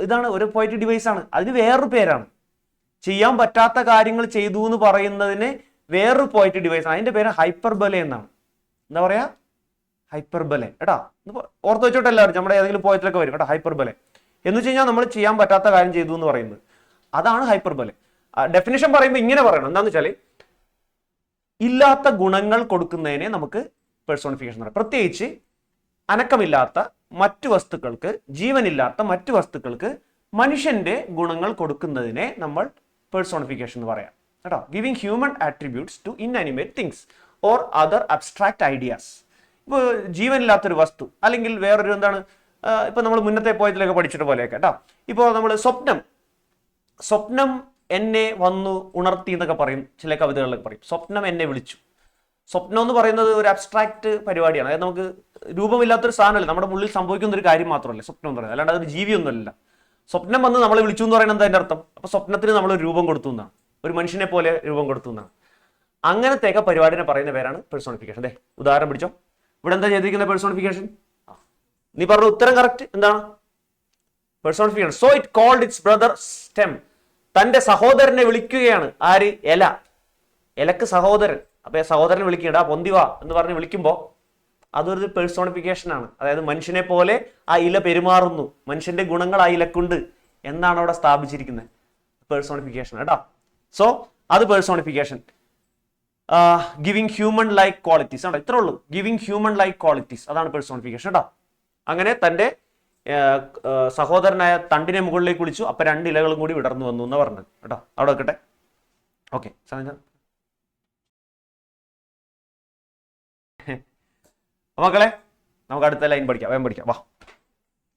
[SPEAKER 1] ഇതാണ്, ഒരു പോയറ്റിക് ഡിവൈസ് ആണ്. അതിന് വേറൊരു പേരാണ്. ചെയ്യാൻ പറ്റാത്ത കാര്യങ്ങൾ ചെയ്തു എന്ന് പറയുന്നതിന് വേറൊരു പോയറ്റിക് ഡിവൈസ് ആണ്. അതിന്റെ പേര് ഹൈപ്പർബലെ എന്നാണ്. എന്താ പറയാ? ഹൈപ്പർബലെ. കേട്ടാ, ഓർത്ത് വെച്ചോട്ടെ എല്ലാവരും. നമ്മുടെ ഏതെങ്കിലും പോയറ്റിലൊക്കെ വരും കേട്ടോ ഹൈപ്പർബലെ എന്ന് വെച്ച് കഴിഞ്ഞാൽ നമ്മൾ ചെയ്യാൻ പറ്റാത്ത കാര്യം ചെയ്തു എന്ന് പറയുന്നത്, അതാണ് ഹൈപ്പർബലെ. ഡെഫിനിഷൻ പറയുമ്പോൾ ഇങ്ങനെ പറയണം. എന്താന്ന് വെച്ചാൽ ഇല്ലാത്ത ഗുണങ്ങൾ കൊടുക്കുന്നതിനെ നമുക്ക് പേഴ്സോണിഫിക്കേഷൻ പറയാം. പ്രത്യേകിച്ച് അനക്കമില്ലാത്ത മറ്റു വസ്തുക്കൾക്ക്, ജീവനില്ലാത്ത മറ്റു വസ്തുക്കൾക്ക് മനുഷ്യന്റെ ഗുണങ്ങൾ കൊടുക്കുന്നതിനെ നമ്മൾ പേഴ്സോണിഫിക്കേഷൻ എന്ന് പറയാം കേട്ടോ. Giving human attributes to inanimate things or other abstract ideas. ഇപ്പോൾ ജീവനില്ലാത്തൊരു വസ്തു അല്ലെങ്കിൽ വേറൊരു എന്താണ്, ഇപ്പൊ നമ്മൾ മുന്നത്തെ പോയതിലൊക്കെ പഠിച്ചിട്ട് പോലെയൊക്കെ കേട്ടോ. ഇപ്പോൾ നമ്മൾ സ്വപ്നം എന്നെ വന്നു ഉണർത്തി എന്നൊക്കെ പറയും, ചില കവിതകളിലൊക്കെ പറയും. സ്വപ്നം എന്നെ വിളിച്ചു. സ്വപ്നം എന്ന് പറയുന്നത് ഒരു അബ്സ്ട്രാക്ട് പരിപാടിയാണ്. അതായത് നമുക്ക് രൂപമില്ലാത്തൊരു സാധനമല്ല, നമ്മുടെ ഉള്ളിൽ സംഭവിക്കുന്ന ഒരു കാര്യം മാത്രമല്ല സ്വപ്നം എന്ന് പറയുന്നത്, അല്ലാണ്ട് അതൊരു ജീവിയൊന്നുമല്ല. സ്വപ്നം വന്ന് നമ്മളെ വിളിച്ചു എന്ന് പറയുന്നത് അതിന്റെ അർത്ഥം. അപ്പൊ സ്വപ്നത്തിന് നമ്മൾ രൂപം കൊടുത്തു എന്നാണ്, ഒരു മനുഷ്യനെ പോലെ രൂപം കൊടുത്തു എന്നാണ്. അങ്ങനത്തെയൊക്കെ പരിപാടിനെ പറയുന്ന പേരാണ് പേഴ്സോണിഫിക്കേഷൻ. അതെ, ഉദാഹരണം പിടിച്ചോ. ഇവിടെ എന്താ ചെയ്തിരിക്കുന്ന പേഴ്സോണിഫിക്കേഷൻ? നീ പറഞ്ഞ ഉത്തരം കറക്റ്റ്. എന്താണ് personification? So it called its brother stem. തന്റെ സഹോദരനെ വിളിക്കുകയാണ്. ആര്? ഇലക്ക് സഹോദരൻ. അപ്പൊ സഹോദരനെ വിളിക്കടാ പൊന്തിവാ എന്ന് പറഞ്ഞ് വിളിക്കുമ്പോൾ അതൊരു പേഴ്സോണിഫിക്കേഷൻ ആണ്. അതായത് മനുഷ്യനെ പോലെ ആ ഇല പെരുമാറുന്നു, മനുഷ്യന്റെ ഗുണങ്ങൾ ആ ഇലക്കുണ്ട് എന്നാണ് അവിടെ സ്ഥാപിച്ചിരിക്കുന്നത്. പേഴ്സോണിഫിക്കേഷൻ കേട്ടോ. സോ അത് personification. Giving human like qualities ആണ്, ഇത്രേ ഉള്ളൂ. ഗിവിംഗ് ഹ്യൂമൻ ലൈക്ക് ക്വാളിറ്റീസ്, അതാണ് പേഴ്സോണിഫിക്കേഷൻ കേട്ടോ. അങ്ങനെ തന്റെ സഹോദരനായ തണ്ടിനെ മുകളിലേക്ക് വിളിച്ചു. അപ്പൊ 2 ഇലകളും കൂടി വിടർന്നു വന്നു എന്ന് പറഞ്ഞത് കേട്ടോ. അവിടെ വെക്കട്ടെ. ഓക്കെ. മക്കളെ നമുക്ക് അടുത്ത ലൈൻ പഠിക്കാം, വേഗം പഠിക്കാം, വാ.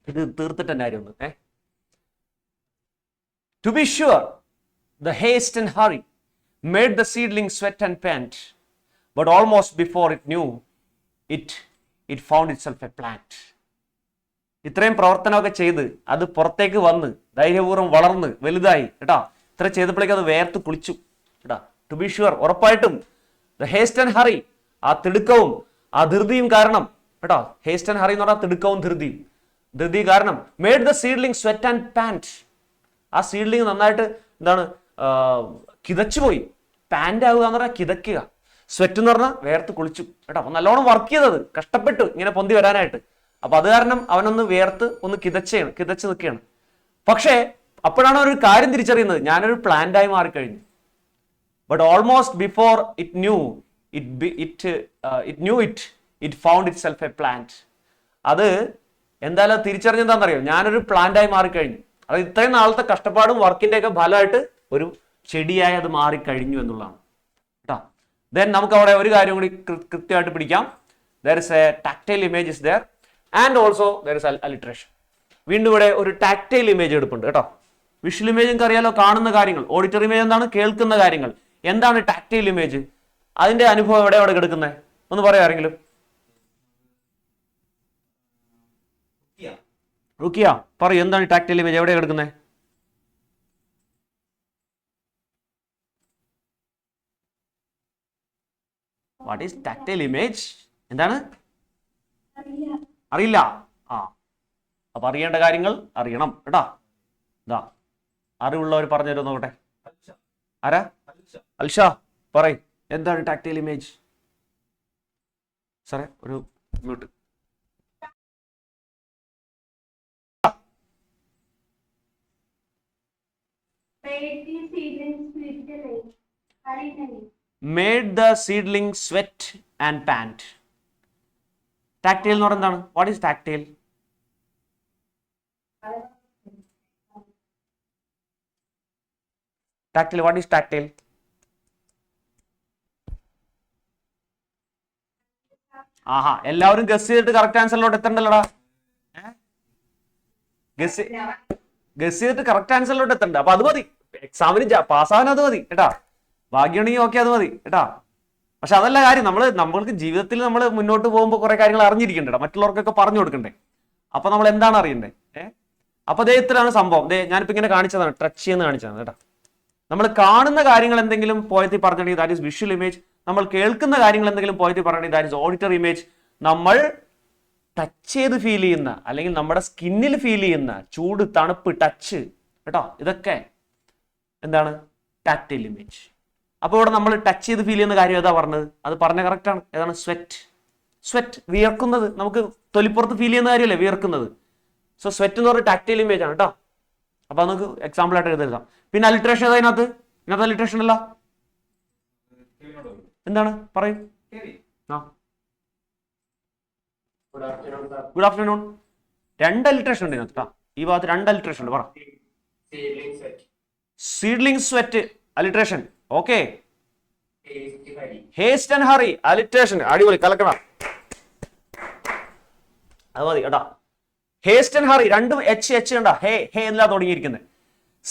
[SPEAKER 1] ഇത് തീർത്തിട്ട് തന്നെ ആരും ഒന്ന്. To be sure, the haste and hurry made the seedling sweat and pant, but almost before it knew it, it found itself a plant. ഇത്രയും പ്രവർത്തനമൊക്കെ ചെയ്ത് അത് പുറത്തേക്ക് വന്ന് ധൈര്യപൂർവ്വം വളർന്ന് വലുതായി കേട്ടാ. ഇത്ര ചെയ്തപ്പോഴേക്കും അത് വേർത്ത് കുളിച്ചു കേട്ടാ. ടു ബി ഷുവർ, ഉറപ്പായിട്ടും ദ ഹേസ്റ്റ് ആൻഡ് ഹറി, ആ തിടുക്കവും ആ ധൃതിയും കാരണം കേട്ടോ. ഹേസ്റ്റ് ആൻഡ് ഹറി എന്ന് പറഞ്ഞാൽ തിടുക്കവും ധൃതി കാരണം made the seedling sweat and pant. ആ സീഡ്ലിംഗ് നന്നായിട്ട് എന്താണ് കിതച്ചു പോയി. പാന്റ് ആവുക എന്ന് പറഞ്ഞാൽ കിതക്കുക, സ്വെറ്റ് എന്ന് പറഞ്ഞാൽ വേർത്ത് കുളിച്ചു കേട്ടോ. അപ്പൊ നല്ലോണം വർക്ക് ചെയ്തത്, കഷ്ടപ്പെട്ടു ഇങ്ങനെ പൊന്തി വരാനായിട്ട്. അപ്പൊ അത് കാരണം അവനൊന്ന് വേർത്ത് ഒന്ന് കിതച്ച് നിൽക്കുകയാണ്. പക്ഷേ അപ്പോഴാണ് ഒരു കാര്യം തിരിച്ചറിയുന്നത്, ഞാനൊരു പ്ലാന്റായി മാറിക്കഴിഞ്ഞു. But almost before it new it found it self A plant. അത് എന്തായാലും തിരിച്ചറിഞ്ഞെന്താണെന്നറിയോ, ഞാനൊരു പ്ലാന്റായി മാറിക്കഴിഞ്ഞു. അത് ഇത്രയും നാളത്തെ കഷ്ടപ്പാടും വർക്കിന്റെ ഒക്കെ ഫലമായിട്ട് ഒരു ചെടിയായി അത് മാറിക്കഴിഞ്ഞു എന്നുള്ളതാണ് കേട്ടോ. ദെൻ നമുക്ക് അവിടെ ഒരു കാര്യം കൂടി കൃത്യമായിട്ട് പിടിക്കാം. There is A tactile image is there and also there is alliteration. വീണ്ടും ഇവിടെ ഒരു ടാക്ടൈൽ ഇമേജ് എടുപ്പുണ്ട് കേട്ടോ. വിഷ്വൽ ഇമേജ് നിങ്ങൾക്ക് അറിയാലോ, കാണുന്ന കാര്യങ്ങൾ. ഓഡിറ്ററി ഇമേജ് എന്താണ്, കേൾക്കുന്ന കാര്യങ്ങൾ. എന്താണ് ടാക്ടൈൽ ഇമേജ്? അതിന്റെ അനുഭവം എവിടെ കിടക്കുന്നത് ഒന്ന് പറയാം ആരെങ്കിലും. റുക്കിയ പറയൂ, എന്താണ് ടാക്ടൈൽ ഇമേജ്, എവിടെ കിടക്കുന്നത്? What is tactile image? എന്താണ്? അറിയില്ല. അപ്പൊ അറിയേണ്ട കാര്യങ്ങൾ അറിയണം കേട്ടാ. ഇതാ അറിവുള്ളവർ പറഞ്ഞു തരുമോ നോക്കട്ടെ. ആരാ? അൽഷ പറയ്, എന്താണ് ടാക്ടൈൽ ഇമേജ്? സാറേ ഒരു mute. Made the seedling sweat and pant. Tactile എന്ന് പറഞ്ഞാൽ എന്താണ്? What is tactile? Tactile, what is tactile? ആഹാ, എല്ലാവരും ഗസ് ചെയ്തിട്ട് കറക്റ്റ് ആൻസറിലോട്ട് എത്തണ്ടല്ലോടാ. ഗസ് ചെയ്തിട്ട് കറക്റ്റ് ആൻസറിലോട്ട് എത്തണ്ട. അപ്പൊ അത് മതി, എക്സാമിന് പാസ്സാവാൻ അത് മതി കേട്ടാ. ഭാഗ്യമാണെങ്കിൽ ഓക്കെ, അത് മതി കേട്ടാ. പക്ഷെ അതല്ല കാര്യം, നമ്മൾക്ക് ജീവിതത്തിൽ നമ്മൾ മുന്നോട്ട് പോകുമ്പോൾ കുറെ കാര്യങ്ങൾ അറിഞ്ഞിരിക്കണ്ടേ, മറ്റുള്ളവർക്കൊക്കെ പറഞ്ഞു കൊടുക്കണ്ടേ. അപ്പൊ നമ്മൾ എന്താണ് അറിയണ്ടേ? അപ്പൊ അദ്ദേഹത്തിലാണ് സംഭവം. ഞാനിപ്പോ ഇങ്ങനെ കാണിച്ചതാണ്, ടച്ച് ചെയ്യുന്ന കാണിച്ചതാണ് കേട്ടാ. നമ്മൾ കാണുന്ന കാര്യങ്ങൾ എന്തെങ്കിലും പോയത്തിൽ പറഞ്ഞിട്ടുണ്ടെങ്കിൽ ദാറ്റ് ഈസ് വിഷ്വൽ ഇമേജ്. നമ്മൾ കേൾക്കുന്ന കാര്യങ്ങൾ എന്തെങ്കിലും പോയത്തിൽ പറഞ്ഞിട്ടുണ്ടെങ്കിൽ ദാറ്റ് ഈസ് ഓഡിറ്ററി ഇമേജ്. നമ്മൾ ടച്ച് ചെയ്ത് ഫീൽ ചെയ്യുന്ന അല്ലെങ്കിൽ നമ്മുടെ സ്കിന്നിൽ ഫീൽ ചെയ്യുന്ന ചൂട്, തണുപ്പ്, ടച്ച് കേട്ടോ, ഇതൊക്കെ എന്താണ്? Tactile image. അപ്പോൾ ഇവിടെ നമ്മൾ ടച്ച് ചെയ്ത് ഫീൽ ചെയ്യുന്ന കാര്യം ഏതാ പറഞ്ഞത്? അത് പറഞ്ഞ കറക്റ്റ് ആണ്. ഏതാണ്? സ്വെറ്റ്, വിയർക്കുന്നത്. നമുക്ക് തൊലിപ്പുറത്ത് ഫീൽ ചെയ്യുന്ന കാര്യമല്ലേ വിയർക്കുന്നത്. സോ സ്വെറ്റ് എന്ന് പറഞ്ഞ ടാക്ടൈൽ ഇമേജ് ആണ് കേട്ടോ. അപ്പൊ നമുക്ക് എക്സാമ്പിൾ ആയിട്ട് എഴുതാം. പിന്നെ അലിട്രേഷൻ അതിനകത്ത് അലിട്രേഷൻ അല്ല, എന്താണ് പറയൂ. Good afternoon. 2 അലിട്രേഷൻ ഉണ്ട് ഇതിനകത്ത്. ഈ ഭാഗത്ത് 2 അലിട്രേഷൻ ഉണ്ട്. പറ. Seedling sweat alliteration. Okay. Heist and hurry alliteration. അടിപൊളി, കലക്കണം. അത് മതി കേട്ടോ. ഹേസ്റ്റ് ആൻഡ് ഹറി രണ്ടും എച്ച് കണ്ട, ഹേ എന്നാ തുടങ്ങിയിരിക്കുന്നത്.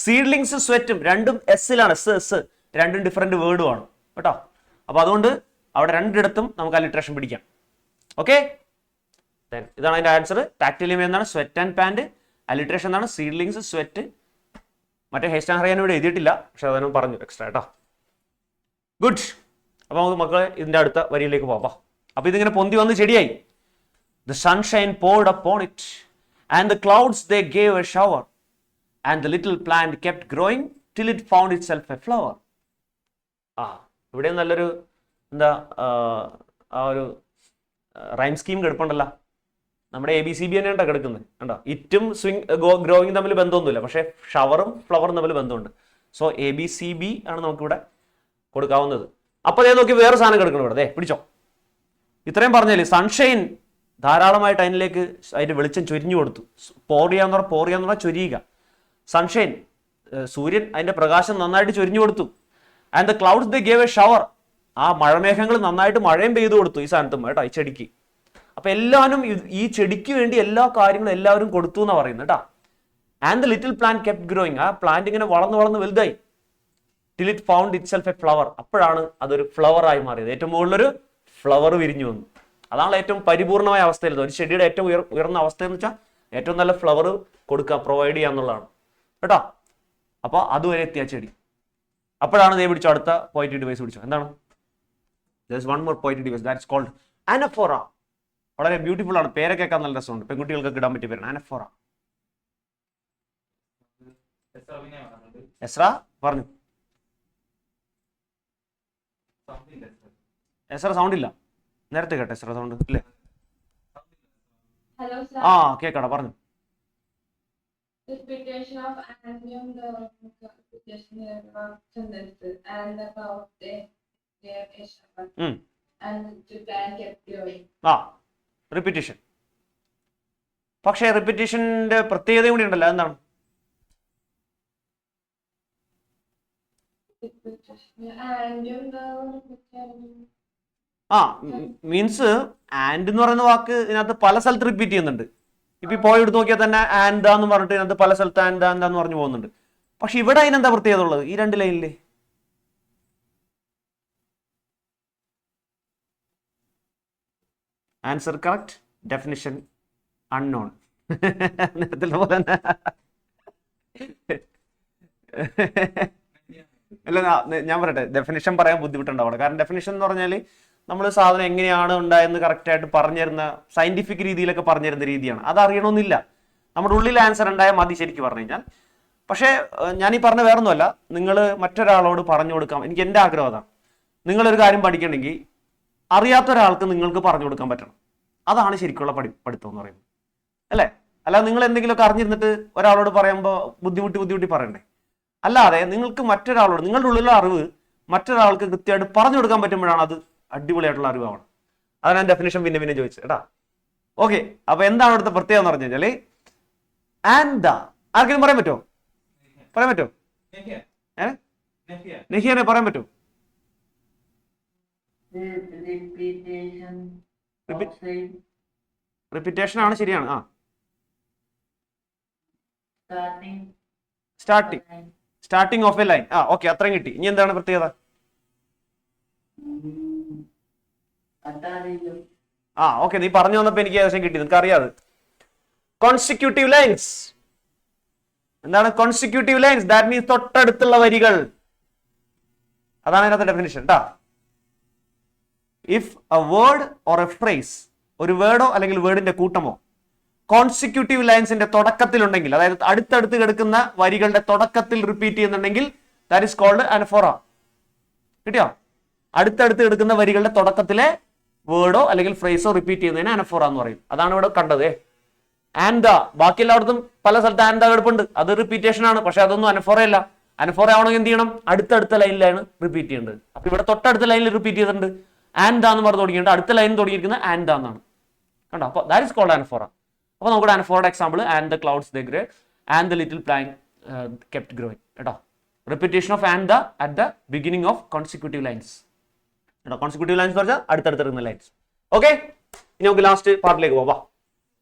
[SPEAKER 1] സീഡ്ലിങ്സ് സ്വെറ്റും രണ്ടും എസ്സിലാണ്, എസ് രണ്ടും ഡിഫറെന്റ് വേർഡും ആണ് കേട്ടോ. അപ്പൊ അതുകൊണ്ട് അവിടെ രണ്ടിടത്തും നമുക്ക് അലിട്രേഷൻ പിടിക്കാം. ഓക്കെ, ഇതാണ് അതിന്റെ ആൻസർ. ടാക്ടൈൽ ഇമേജ് എന്താണ്? Sweat and pant. അലിട്രേഷൻ എന്താണ്? Seedlings sweat. മറ്റേ ഹേസ്റ്റ് ആൻഡ് ഹറി ഞാൻ ഇവിടെ എഴുതിയിട്ടില്ല, പക്ഷെ അതിനും പറഞ്ഞു എക്സ്ട്രാ കേട്ടോ. ഗുഡ്. അപ്പൊ നമുക്ക് മക്കളെ ഇതിന്റെ അടുത്ത വരിയിലേക്ക് പോവാം. അപ്പൊ ഇതിങ്ങനെ പൊന്തി വന്ന് ചെടിയായി. The sunshine poured upon it, and the clouds they gave a shower, and the little plant kept growing till it found itself a flower. ഇവിടെ നല്ലൊരു എന്താ ആ ഒരു റൈം സ്കീം കിടപ്പുണ്ടല്ലോ. നമ്മുടെ ABCB തന്നെയാണ് കിടക്കുന്നത് കണ്ടോ. ഇറ്റും ഗ്രോയിങ് തമ്മിൽ ബന്ധമൊന്നുമില്ല, പക്ഷേ ഷവറും ഫ്ലവറും തമ്മിൽ ബന്ധമുണ്ട്. സോ ABCB ആണ് നമുക്കിവിടെ കൊടുക്കാവുന്നത്. അപ്പൊ അതേ നോക്കി വേറെ സാധനം കിടക്കണം ഇവിടെ. പിടിച്ചോ. ഇത്രയും പറഞ്ഞാല് സൺഷൈൻ ധാരാളമായിട്ട് അതിലേക്ക് അതിന്റെ വെളിച്ചം ചൊരിഞ്ഞു കൊടുത്തു. പോറിയാന്ന് പറഞ്ഞാൽ ചൊരിയുക. സൺഷൈൻ, സൂര്യൻ അതിന്റെ പ്രകാശം നന്നായിട്ട് ചൊരിഞ്ഞു കൊടുത്തു. And the clouds they gave A shower. ആ മഴമേഘങ്ങൾ നന്നായിട്ട് മഴയും പെയ്തു കൊടുത്തു ഈ സാധനത്തും കേട്ടോ, ഈ ചെടിക്ക്. അപ്പൊ അപ്പൊ എല്ലാവരും ഈ ചെടിക്ക് വേണ്ടി എല്ലാ കാര്യങ്ങളും എല്ലാവരും കൊടുത്തു എന്നാ പറയുന്നത് കേട്ടാ. And the little plant kept growing. ആ പ്ലാന്റ് ഇങ്ങനെ വളർന്ന് വളർന്ന് വലുതായി. Till it found it self A flower. അപ്പോഴാണ് അതൊരു ഫ്ലവർ ആയി മാറിയത്. ഏറ്റവും മുകളിലൊരു ഫ്ലവർ വിരിഞ്ഞു വന്നു. അതാണ് ഏറ്റവും പരിപൂർണമായ അവസ്ഥയിൽ. ഒരു ചെടിയുടെ ഏറ്റവും ഉയർന്ന അവസ്ഥ എന്ന് വെച്ചാൽ ഏറ്റവും നല്ല ഫ്ലവർ കൊടുക്കുക, പ്രൊവൈഡ് ചെയ്യുക എന്നുള്ളതാണ് കേട്ടോ. അപ്പൊ അതുവരെ എത്തിയ ചെടി. അപ്പോഴാണ് ദേ പിടിച്ചു അടുത്ത പോയിറ്റീവ് ഡിവൈസ് പിടിച്ചു. എന്താണ്? One more poetic device that's called anaphora. വളരെ ബ്യൂട്ടിഫുൾ ആണ്. പേരെ കേൾക്കാൻ നല്ല രസമുണ്ട്. പെൺകുട്ടികൾക്കൊക്കെ ഇടാൻ പറ്റിയ പേരാണ് അനഫോറ. എസ്ര പറഞ്ഞു. എസ്ര സൗണ്ട് ഇല്ല. നേരത്തെ കേട്ടെ എസ്ര സൗണ്ട് ഇല്ലേ? ആ കേക്കടാ പറഞ്ഞു. റിപ്പീറ്റേഷൻ. പക്ഷേ റിപ്പീറ്റേഷന്റെ പ്രത്യേകത കൂടി ഉണ്ടല്ലോ. എന്താണ്? മീൻസ് ആൻഡ് എന്ന് പറയുന്ന വാക്ക് ഇതിനകത്ത് പല സ്ഥലത്ത് റിപ്പീറ്റ് ചെയ്യുന്നുണ്ട്. ഇപ്പൊ പോയി എടുത്ത് നോക്കിയാൽ തന്നെ ആൻഡ് എന്ന് പറഞ്ഞിട്ട് ഇതിനകത്ത് പല സ്ഥലത്ത് ആൻഡ് എന്ന് പറഞ്ഞു പോകുന്നുണ്ട്. പക്ഷെ ഇവിടെ അതിനെന്താ പ്രത്യേകത ഉള്ളത് ഈ രണ്ട് ലൈനില്? Answer correct, definition unknown. നേരത്തെ പോലെ തന്നെ അല്ല, ഞാൻ പറയട്ടെ, ഡെഫിനിഷൻ പറയാൻ ബുദ്ധിമുട്ടുണ്ടാവണം. കാരണം ഡെഫിനിഷൻ എന്ന് പറഞ്ഞാൽ നമ്മൾ സാധനം എങ്ങനെയാണ് ഉണ്ടായെന്ന് കറക്റ്റ് ആയിട്ട് പറഞ്ഞിരുന്ന സയന്റിഫിക് രീതിയിലൊക്കെ പറഞ്ഞിരുന്ന രീതിയാണ്. അത് അറിയണമെന്നില്ല. നമ്മുടെ ഉള്ളിൽ ആൻസർ ഉണ്ടായാൽ മതി ശരിക്കും പറഞ്ഞു കഴിഞ്ഞാൽ. പക്ഷേ ഞാൻ ഈ പറഞ്ഞ വേറൊന്നുമല്ല, നിങ്ങൾ മറ്റൊരാളോട് പറഞ്ഞു കൊടുക്കാം. എനിക്ക് എൻ്റെ ആഗ്രഹം അതാണ്. നിങ്ങളൊരു കാര്യം പഠിക്കണമെങ്കിൽ അറിയാത്ത ഒരാൾക്ക് നിങ്ങൾക്ക് പറഞ്ഞു കൊടുക്കാൻ പറ്റണം. അതാണ് ശരിക്കുള്ള പഠിത്തം എന്ന് പറയുന്നത്, അല്ലേ? അല്ലാതെ നിങ്ങൾ എന്തെങ്കിലുമൊക്കെ അറിഞ്ഞിരുന്നിട്ട് ഒരാളോട് പറയുമ്പോൾ ബുദ്ധിമുട്ടി പറയണ്ടേ? അല്ലാതെ നിങ്ങൾക്ക് മറ്റൊരാളോട് നിങ്ങളുടെ ഉള്ളിലുള്ള അറിവ് മറ്റൊരാൾക്ക് കൃത്യമായിട്ട് പറഞ്ഞു കൊടുക്കാൻ പറ്റുമ്പോഴാണ് അത് അടിപൊളിയായിട്ടുള്ള അറിവാണ്. അതാണ് ഞാൻ ഡെഫിനിഷൻ പിന്നെ ചോദിച്ചത് കേട്ടാ. ഓക്കെ, അപ്പൊ എന്താണ് ഇവിടുത്തെ പ്രത്യേകത എന്ന് പറഞ്ഞു കഴിഞ്ഞാല് ആൻഡ് ദ. ആർക്കെങ്കിലും പറയാൻ പറ്റുമോ? നെഹിയനെ പറയാൻ പറ്റുമോ? റിപ്പീറ്റേഷൻ ആണ്, ശരിയാണ്. Starting of A line. Okay, അത്രയും കിട്ടി. ഇനി എന്താണ് പ്രത്യേകത? ഓക്കെ, നീ പറഞ്ഞു വന്നപ്പോ എനിക്ക് ഏകദേശം കിട്ടി. നിനക്ക് അറിയാതെ കോൺസിക്യൂട്ടീവ് ലൈൻസ്. എന്താണ് കോൺസിക്യൂട്ടീവ് ലൈൻസ്? ദാറ്റ് മീൻസ് തൊട്ടടുത്തുള്ള വരികൾ. അതാണ് അതിനകത്ത് ഡെഫിനിഷൻ ട്ടാ. If A word or A phrase, ഒരു വേർഡോ അല്ലെങ്കിൽ വേർഡിന്റെ കൂട്ടമോ കോൺസിക്യൂട്ടീവ് ലൈൻസിന്റെ തുടക്കത്തിലുണ്ടെങ്കിൽ, അതായത് അടുത്തടുത്ത് കിടക്കുന്ന വരികളുടെ തുടക്കത്തിൽ റിപ്പീറ്റ് ചെയ്യുന്നുണ്ടെങ്കിൽ ദാറ്റ് ഈസ് കോൾഡ് അനഫോറ. കിട്ടിയോ? അടുത്തടുത്ത് കിടക്കുന്ന വരികളുടെ തുടക്കത്തിലെ വേർഡോ അല്ലെങ്കിൽ ഫ്രേസോ റിപ്പീറ്റ് ചെയ്യുന്നതിന് അനഫോറ എന്ന് പറയും. അതാണ് ഇവിടെ കണ്ടത്. ആൻഡ് ദ, ബാക്കി എല്ലായിടത്തും പല സ്ഥലത്ത് ആൻഡ് ദ കിടപ്പുണ്ട്. അത് റിപ്പീറ്റേഷൻ ആണ്. പക്ഷെ അതൊന്നും അനഫോറ അല്ല. അനഫോറ ആവണമെങ്കിൽ എന്ത് ചെയ്യണം? അടുത്തടുത്ത ലൈനിലാണ് റിപ്പീറ്റ് ചെയ്യേണ്ടത്. അപ്പൊ ഇവിടെ തൊട്ടടുത്ത ലൈനിൽ റിപ്പീറ്റ് ചെയ്തിട്ടുണ്ട്. ആൻഡ് ദ എന്ന് പറഞ്ഞ് തുടങ്ങിയിട്ട് അടുത്ത ലൈൻ തുടങ്ങിയിരിക്കുന്നത് ആൻഡ് ദ എന്നാണ്. കണ്ടോ? അപ്പൊ ദാറ്റ് ഈസ് കോൾഡ് അനഫോറ. അപ്പൊ നമുക്ക് അനഫോറയുടെ example and the clouds they grey and the little plant kept growing. കേട്ടോ, repetition of and the at the beginning of consecutive lines. കേട്ടോ, കോൺസിക്യൂട്ടീവ് ലൈൻസ് പറഞ്ഞാൽ അടുത്തടുത്തിരുന്ന ലൈൻസ്. ഓക്കെ, ഇനി നമുക്ക് ലാസ്റ്റ് പാർട്ടിലേക്ക് പോവാം.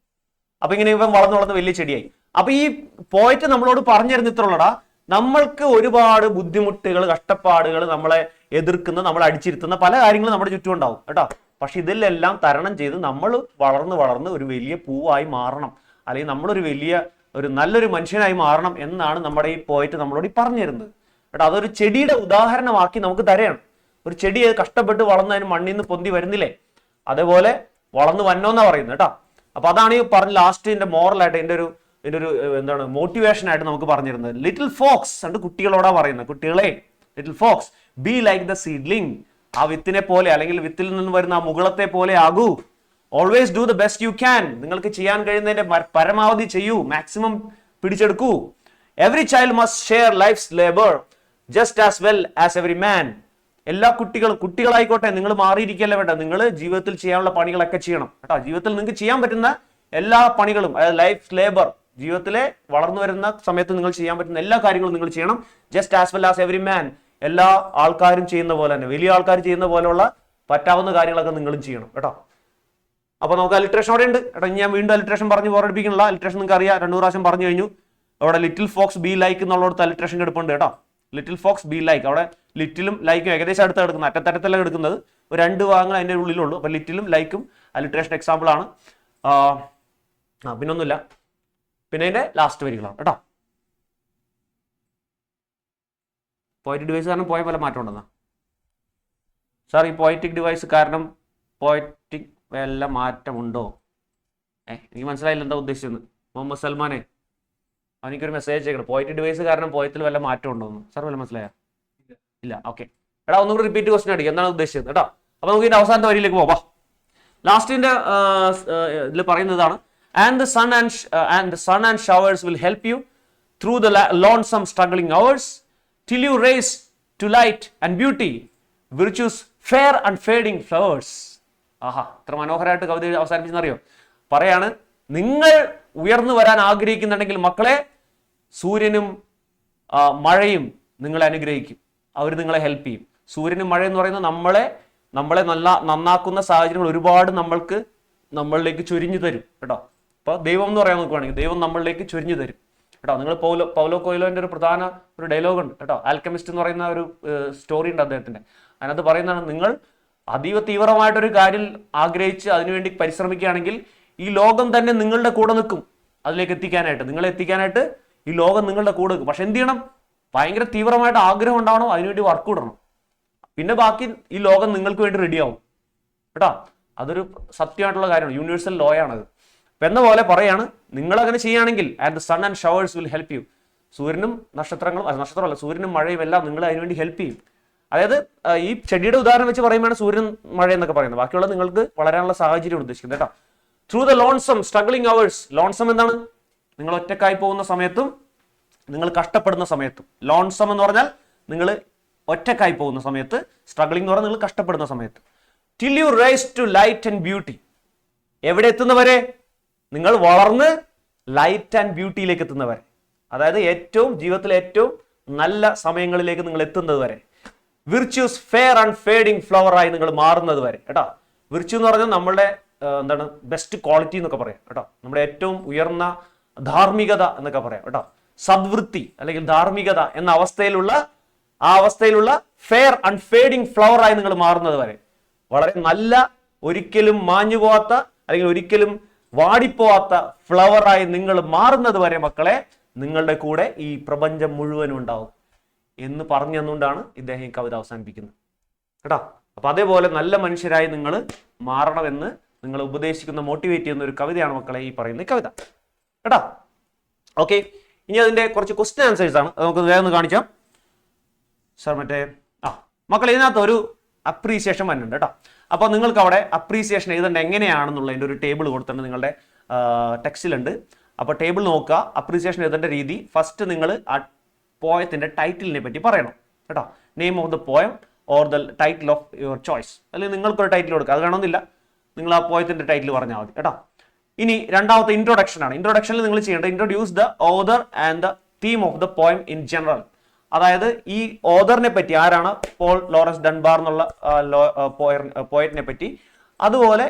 [SPEAKER 1] അപ്പൊ ഇങ്ങനെ ഇവൻ വളർന്ന് വലിയ ചെടിയായി. അപ്പൊ ഈ പോയിന്റ് നമ്മളോട് പറഞ്ഞിരുന്ന ഇത്രയുള്ളടാ, നമ്മൾക്ക് ഒരുപാട് ബുദ്ധിമുട്ടുകൾ, കഷ്ടപ്പാടുകൾ, നമ്മളെ എതിർക്കുന്ന, നമ്മളെ അടിച്ചിരുത്തുന്ന പല കാര്യങ്ങളും നമ്മുടെ ചുറ്റും ഉണ്ടാവും കേട്ടോ. പക്ഷെ ഇതിലെല്ലാം തരണം ചെയ്ത് നമ്മൾ വളർന്ന് ഒരു വലിയ പൂവായി മാറണം, അല്ലെങ്കിൽ നമ്മളൊരു നല്ലൊരു മനുഷ്യനായി മാറണം എന്നാണ് നമ്മുടെ ഈ പോയിന്റ് നമ്മളോട് പറഞ്ഞു തരുന്നത് കേട്ടോ. അതൊരു ചെടിയുടെ ഉദാഹരണമാക്കി നമുക്ക് തരയാണ്. ഒരു ചെടി കഷ്ടപ്പെട്ട് വളർന്നതിന് മണ്ണിൽ നിന്ന് പൊന്തി വരുന്നില്ലേ, അതേപോലെ വളർന്നു വന്നോന്നാ പറയുന്നത് കേട്ടോ. അപ്പൊ അതാണ് ഈ പറഞ്ഞ ലാസ്റ്റിന്റെ മോറലായിട്ട് എൻ്റെ ഒരു എന്താണ് മോട്ടിവേഷൻ ആയിട്ട് നമുക്ക് പറഞ്ഞിരുന്നത്. ലിറ്റിൽ ഫോക്സ് ഉണ്ട്, കുട്ടികളോടാ പറയുന്നത്. കുട്ടികളെ, little Fox be like the seedling. ആ വിത്തിനെ പോലെ അല്ലെങ്കിൽ വിത്തിൽ നിന്ന് വരുന്ന ആ മുകളത്തെ പോലെ ആകൂ. Always do the best you can. നിങ്ങൾക്ക് ചെയ്യാൻ കഴിയുന്നതിന്റെ പരമാവധി ചെയ്യൂ, മാക്സിമം പിടിച്ചെടുക്കൂ. Every child must share life's labour just as well as every man. എല്ലാ കുട്ടികളായിക്കോട്ടെ, നിങ്ങൾ മാറിയിരിക്കല്ലേ വേണ്ട. നിങ്ങൾ ജീവിതത്തിൽ ചെയ്യാനുള്ള പണികളൊക്കെ ചെയ്യണം കേട്ടോ. ജീവിതത്തിൽ നിങ്ങൾക്ക് ചെയ്യാൻ പറ്റുന്ന എല്ലാ പണികളും, അതായത് ലൈഫ് ലേബർ, ജീവിതത്തിലെ വളർന്നു വരുന്ന സമയത്ത് നിങ്ങൾ ചെയ്യാൻ പറ്റുന്ന എല്ലാ കാര്യങ്ങളും നിങ്ങൾ ചെയ്യണം. Just as well as every man. എല്ലാ ആൾക്കാരും ചെയ്യുന്ന പോലെ തന്നെ, വലിയ ആൾക്കാർ ചെയ്യുന്ന പോലെയുള്ള പറ്റാവുന്ന കാര്യങ്ങളൊക്കെ നിങ്ങളും ചെയ്യണം കേട്ടോ. അപ്പോൾ നമുക്ക് അലിട്രേഷൻ അവിടെ ഉണ്ട്. എടാ ഞാൻ വീണ്ടും അലിട്രേഷൻ പറഞ്ഞ് ബോറടിപ്പിക്കണില്ല. അലിട്രേഷൻ നിങ്ങൾക്ക് അറിയാം, 2 പ്രാവശ്യം പറഞ്ഞു കഴിഞ്ഞു. അവിടെ ലിറ്റിൽ ഫോക്സ് ബി ലൈക്ക് എന്നുള്ളടത്ത് അലിട്രേഷൻ എടുപ്പുണ്ട് കേട്ടോ. ലിറ്റിൽ ഫോക്സ് ബി ലൈക്ക്, അവിടെ ലിറ്റിലും ലൈക്കും ഏകദേശം അടുത്ത് കിടക്കുന്നത്, അറ്റത്തരത്തല്ല എടുക്കുന്നത്, 2 ഭാഗങ്ങൾ അതിൻ്റെ ഉള്ളിലുള്ളൂ. അപ്പോൾ ലിറ്റിലും ലൈക്കും അലിട്രേഷൻ എക്സാമ്പിൾ ആണ്. പിന്നൊന്നുമില്ല, പിന്നെ അതിൻ്റെ ലാസ്റ്റ് വരികളാണ് കേട്ടോ. പോയറ്റിക് ഡിവൈസ് കാരണം പോയ പോലെ മാറ്റം ഉണ്ടെന്നാ സാർ? ഈ പോയറ്റിക് ഡിവൈസ് കാരണം പോയറ്റിക് വല്ല മാറ്റമുണ്ടോ? എനിക്ക് മനസ്സിലായില്ല എന്താ ഉദ്ദേശിച്ചത്. മുഹമ്മദ് സൽമാനെ എനിക്കൊരു മെസ്സേജ് അയക്കണം, പോയറ്റിക് ഡിവൈസ് കാരണം പോയത്തിൽ വല്ല മാറ്റം ഉണ്ടോ എന്ന്. സാർ വല്ല മനസ്സിലായ? ഇല്ല. ഓക്കെ എടാ, ഒന്നും കൂടി റിപ്പീറ്റ് ക്വസ്റ്റ്യൻ അടിക്കുക, എന്താണ് ഉദ്ദേശിച്ചത് കേട്ടോ. അപ്പോൾ നമുക്ക് ഇതിന്റെ അവസാനത്തെ വരിയിലേക്ക് പോവാം. ലാസ്റ്റിന്റെ ഇതിൽ പറയുന്നതാണ്, and the sun and showers will help you through the lonesome struggling hours till you raise to light and beauty virtue's fair and fading flowers. ആഹാ, എത്ര മനോഹരമായിട്ട് കവിത അവസാനിപ്പിച്ചെന്നറിയോ? പറയാണ്, നിങ്ങൾ ഉയർന്നു വരാൻ ആഗ്രഹിക്കുന്നുണ്ടെങ്കിൽ മക്കളെ, സൂര്യനും മഴയും നിങ്ങളെ അനുഗ്രഹിക്കും, അവർ നിങ്ങളെ ഹെൽപ്പ് ചെയ്യും. സൂര്യനും മഴ എന്ന് പറയുന്നത് നമ്മളെ നന്നാക്കുന്ന സാഹചര്യങ്ങൾ ഒരുപാട് നമ്മളിലേക്ക് ചൊരിഞ്ഞു തരും കേട്ടോ. അപ്പോൾ ദൈവം എന്ന് പറയാൻ നോക്കുവാണെങ്കിൽ ദൈവം നമ്മളിലേക്ക് ചൊരിഞ്ഞു തരും കേട്ടോ. നിങ്ങൾ പൗലോ കൊയ്ലോന്റെ ഒരു പ്രധാന ഒരു ഡയലോഗ് ഉണ്ട് കേട്ടോ, ആൽക്കമിസ്റ്റ് എന്ന് പറയുന്ന ഒരു സ്റ്റോറി ഉണ്ട് അദ്ദേഹത്തിന്റെ. അതിനകത്ത് പറയുന്നതാണ്, നിങ്ങൾ അതീവ തീവ്രമായിട്ടൊരു കാര്യം ആഗ്രഹിച്ച് അതിനുവേണ്ടി പരിശ്രമിക്കുകയാണെങ്കിൽ ഈ ലോകം തന്നെ നിങ്ങളുടെ കൂടെ നിൽക്കും അതിലേക്ക് എത്തിക്കാനായിട്ട്. നിങ്ങളെ എത്തിക്കാനായിട്ട് ഈ ലോകം നിങ്ങളുടെ കൂടെ നിൽക്കും. പക്ഷെ എന്ത് ചെയ്യണം? ഭയങ്കര തീവ്രമായിട്ട് ആഗ്രഹം ഉണ്ടാവണം, അതിനുവേണ്ടി വർക്ക് ഇടണം. പിന്നെ ബാക്കി ഈ ലോകം നിങ്ങൾക്ക് വേണ്ടി റെഡിയാവും കേട്ടോ. അതൊരു സത്യമായിട്ടുള്ള കാര്യമാണ്, യൂണിവേഴ്സൽ ലോ ആണത്. അപ്പം എന്ന പോലെ പറയാണ്, നിങ്ങൾ അങ്ങനെ ചെയ്യുകയാണെങ്കിൽ and the sun and showers will help you. സൂര്യനും നക്ഷത്രമല്ല, സൂര്യനും മഴയും എല്ലാം നിങ്ങളെ അതിനുവേണ്ടി ഹെൽപ്പ് ചെയ്യും. അതായത് ഈ ചെടിയുടെ ഉദാഹരണം വെച്ച് പറയുമ്പോഴാണ് സൂര്യൻ മഴ എന്നൊക്കെ പറയുന്നത്. ബാക്കിയുള്ള നിങ്ങൾക്ക് വളരാനുള്ള സാഹചര്യം ഉദ്ദേശിക്കുന്നത് കേട്ടോ. Through the lonesome struggling hours. Lonesome എന്താണ്? നിങ്ങൾ ഒറ്റക്കായി പോകുന്ന സമയത്തും നിങ്ങൾ കഷ്ടപ്പെടുന്ന സമയത്തും. ലോൺസം എന്ന് പറഞ്ഞാൽ നിങ്ങൾ ഒറ്റക്കായി പോകുന്ന സമയത്ത്, സ്ട്രഗ്ലിംഗ് എന്ന് പറഞ്ഞാൽ നിങ്ങൾ കഷ്ടപ്പെടുന്ന സമയത്ത്. Till you rise to light and beauty. എവിടെ എത്തുന്നവരെ? നിങ്ങൾ വളർന്ന് ലൈറ്റ് ആൻഡ് ബ്യൂട്ടിയിലേക്ക് എത്തുന്നവരെ. അതായത് ജീവിതത്തിലെ ഏറ്റവും നല്ല സമയങ്ങളിലേക്ക് നിങ്ങൾ എത്തുന്നത് വരെ. Virtues fair and fading flower ആയി നിങ്ങൾ മാറുന്നത് വരെ കേട്ടോ. വിർച്യൂ എന്ന് പറഞ്ഞാൽ നമ്മളുടെ ബെസ്റ്റ് ക്വാളിറ്റി എന്നൊക്കെ പറയാം കേട്ടോ. നമ്മുടെ ഏറ്റവും ഉയർന്ന ധാർമ്മികത എന്നൊക്കെ പറയാം കേട്ടോ. സദ്വൃത്തി അല്ലെങ്കിൽ ധാർമ്മികത എന്ന അവസ്ഥയിലുള്ള ഫെയർ ആൻഡ് ഫേഡിങ് ഫ്ലവർ ആയി നിങ്ങൾ മാറുന്നത് വരെ. വളരെ നല്ല, ഒരിക്കലും മാഞ്ഞു പോവാത്ത അല്ലെങ്കിൽ ഒരിക്കലും വാടിപ്പോവാത്ത ഫ്ലവറായി നിങ്ങൾ മാറുന്നത് വരെ മക്കളെ നിങ്ങളുടെ കൂടെ ഈ പ്രപഞ്ചം മുഴുവനും ഉണ്ടാവും എന്ന് പറഞ്ഞു തന്നുകൊണ്ടാണ് ഇദ്ദേഹം ഈ കവിത അവസാനിപ്പിക്കുന്നത് കേട്ടോ. അപ്പൊ അതേപോലെ നല്ല മനുഷ്യരായി നിങ്ങൾ മാറണമെന്ന് നിങ്ങൾ ഉപദേശിക്കുന്ന, മോട്ടിവേറ്റ് ചെയ്യുന്ന ഒരു കവിതയാണ് മക്കളെ ഈ പറയുന്ന കവിത കേട്ടോ. ഓക്കെ, ഇനി അതിന്റെ കുറച്ച് ക്വസ്റ്റ്യൻ ആൻസേഴ്സ് ആണ്, നമുക്ക് വേഗം ഒന്ന് കാണിക്കാം സാർ. മക്കൾ ഇതിനകത്ത് ഒരു അപ്രീസിയേഷൻ വരുന്നുണ്ട് കേട്ടോ. അപ്പോൾ നിങ്ങൾക്ക് അവിടെ അപ്രീസിയേഷൻ എഴുതേണ്ട എങ്ങനെയാണെന്നുള്ളതിൻ്റെ ഒരു ടേബിൾ കൊടുത്തിട്ടുണ്ട് നിങ്ങളുടെ ടെക്സ്റ്റിലുണ്ട്. അപ്പോൾ ടേബിൾ നോക്കുക, അപ്രീസിയേഷൻ എഴുതേണ്ട രീതി. ഫസ്റ്റ് നിങ്ങൾ ആ പോയത്തിന്റെ ടൈറ്റിലിനെ പറ്റി പറയണം കേട്ടോ. Name of the poem or the title of your choice, അല്ലെങ്കിൽ നിങ്ങൾക്കൊരു ടൈറ്റിൽ കൊടുക്കുക, അത് വേണമെന്നില്ല, നിങ്ങൾ ആ പോയത്തിന്റെ ടൈറ്റിൽ പറഞ്ഞാൽ മതി കേട്ടോ. ഇനി രണ്ടാമത്തെ ഇൻട്രൊഡക്ഷൻ ആണ്. ഇൻട്രൊഡക്ഷനിൽ നിങ്ങൾ ചെയ്യേണ്ടത് introduce the author and the theme of the poem in general. അതായത് ഈ ഓതറിനെ പറ്റി, ആരാണ് പോൾ ലോറൻസ് ഡൺബാർ എന്നുള്ള പോയറ്റിനെ പറ്റി, അതുപോലെ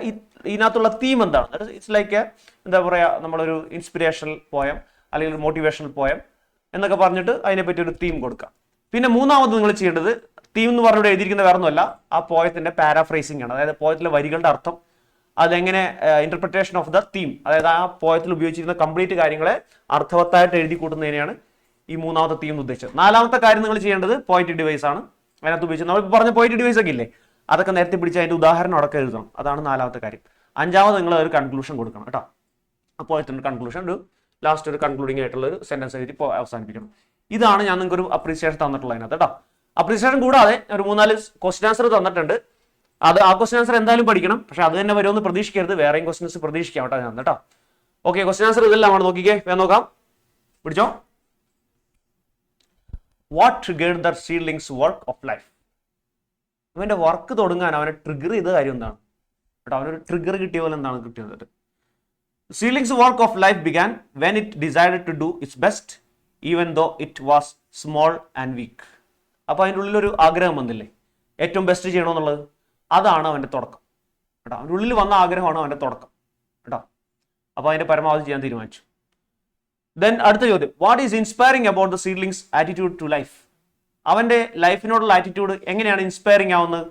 [SPEAKER 1] ഇതിനകത്തുള്ള തീം എന്താണ്. ഇറ്റ്സ് ലൈക്ക് എന്താ പറയുക, നമ്മളൊരു ഇൻസ്പിറേഷണൽ പോയം അല്ലെങ്കിൽ ഒരു മോട്ടിവേഷണൽ പോയം എന്നൊക്കെ പറഞ്ഞിട്ട് അതിനെപ്പറ്റി ഒരു തീം കൊടുക്കാം. പിന്നെ മൂന്നാമത് നിങ്ങൾ ചെയ്യേണ്ടത്, തീം എന്ന് പറഞ്ഞിട്ട് എഴുതിയിരിക്കുന്ന വേറെ ഒന്നുമല്ല, ആ പോയത്തിന്റെ പാരാഫ്രൈസിംഗ് ആണ്. അതായത് പോയത്തിലെ വരികളുടെ അർത്ഥം, അതെങ്ങനെ ഇന്റർപ്രിട്ടേഷൻ ഓഫ് ദ തീം, അതായത് ആ പോയത്തിൽ ഉപയോഗിച്ചിരുന്ന കംപ്ലീറ്റ് കാര്യങ്ങളെ അർത്ഥവത്തായിട്ട് എഴുതി കൂട്ടുന്നതിനെയാണ് ഈ മൂന്നാമത്തെ തീം ഉദ്ദേശിച്ചത്. നാലാമത്തെ കാര്യം നിങ്ങൾ ചെയ്യേണ്ടത് പോയറ്റിക് ഡിവൈസ് ആണ്. അതിനകത്ത് ഉപയോഗിച്ചത് നമ്മൾ പറഞ്ഞ പോയറ്റിക് ഡിവൈസ് ഒക്കെ ഇല്ലേ, അതൊക്കെ നേരത്തെ പിടിച്ച് അതിന്റെ ഉദാഹരണം അടക്കം എഴുതണം. അതാണ് നാലാമത്തെ കാര്യം. അഞ്ചാമത് നിങ്ങൾ ഒരു കൺക്ലൂഷൻ കൊടുക്കണം കേട്ടോ. ആ പോയത്തിന്റെ കൺക്ലൂഷൻ, ഒരു ലാസ്റ്റ് ഒരു കൺക്ലൂഡിംഗ് ആയിട്ടുള്ള ഒരു സെന്റൻസ് എഴുതി അവസാനിപ്പിക്കണം. ഇതാണ് ഞാൻ നിങ്ങൾക്ക് ഒരു അപ്രീസിയേഷൻ തന്നിട്ടുള്ളത് അതിനകത്ത് കേട്ടോ. അപ്രീസിയേഷൻ കൂടാതെ ഒരു 3-4 ക്വസ്റ്റ്യൻ ആൻസർ തന്നിട്ടുണ്ട്. ആ ക്വസ്റ്റ്യൻ ആൻസർ എന്തായാലും പഠിക്കണം. പക്ഷെ അത് തന്നെ വരുമെന്ന് പ്രതീക്ഷിക്കരുത്, വേറെയും ക്വസ്റ്റ്യൻസ് പ്രതീക്ഷിക്കാം കേട്ടോ ഞാൻ കേട്ടോ. ഓക്കെ, ക്വസ്റ്റ്യൻ ആൻസർ ഇതെല്ലാമാണ്. നോക്കിക്കേ, വേഗം നോക്കാം, പിടിച്ചോ. What triggered the seedlings work of life. അവന്റെ വർക്ക് തുടങ്ങാൻ അവനെ ട്രിഗർ ചെയ്ത കാര്യം എന്താണ് കേട്ടോ. അവനൊരു ട്രിഗർ കിട്ടിയ പോലെ എന്താണ് കിട്ടിയത്. Seedlings work of life began when it decided to do its best even though it was small and weak. അപ്പൊ അതിൻ്റെ ഉള്ളിലൊരു ആഗ്രഹം വന്നില്ലേ, ഏറ്റവും ബെസ്റ്റ് ചെയ്യണമെന്നുള്ളത്. അതാണ് അവന്റെ തുടക്കം. കേട്ടോ. അവൻ്റെ ഉള്ളിൽ വന്ന ആഗ്രഹമാണ് അവൻ്റെ തുടക്കം കേട്ടോ. അപ്പോൾ അതിൻ്റെ പരമാവധി ചെയ്യാൻ തീരുമാനിച്ചു. ദെൻ അടുത്ത ചോദ്യം, what is inspiring about the seedlings attitude to life? അവൻ്റെ ലൈഫിനോടുള്ള ആറ്റിറ്റ്യൂഡ് എങ്ങനെയാണ് ഇൻസ്പയറിംഗ് ആവുന്നത്,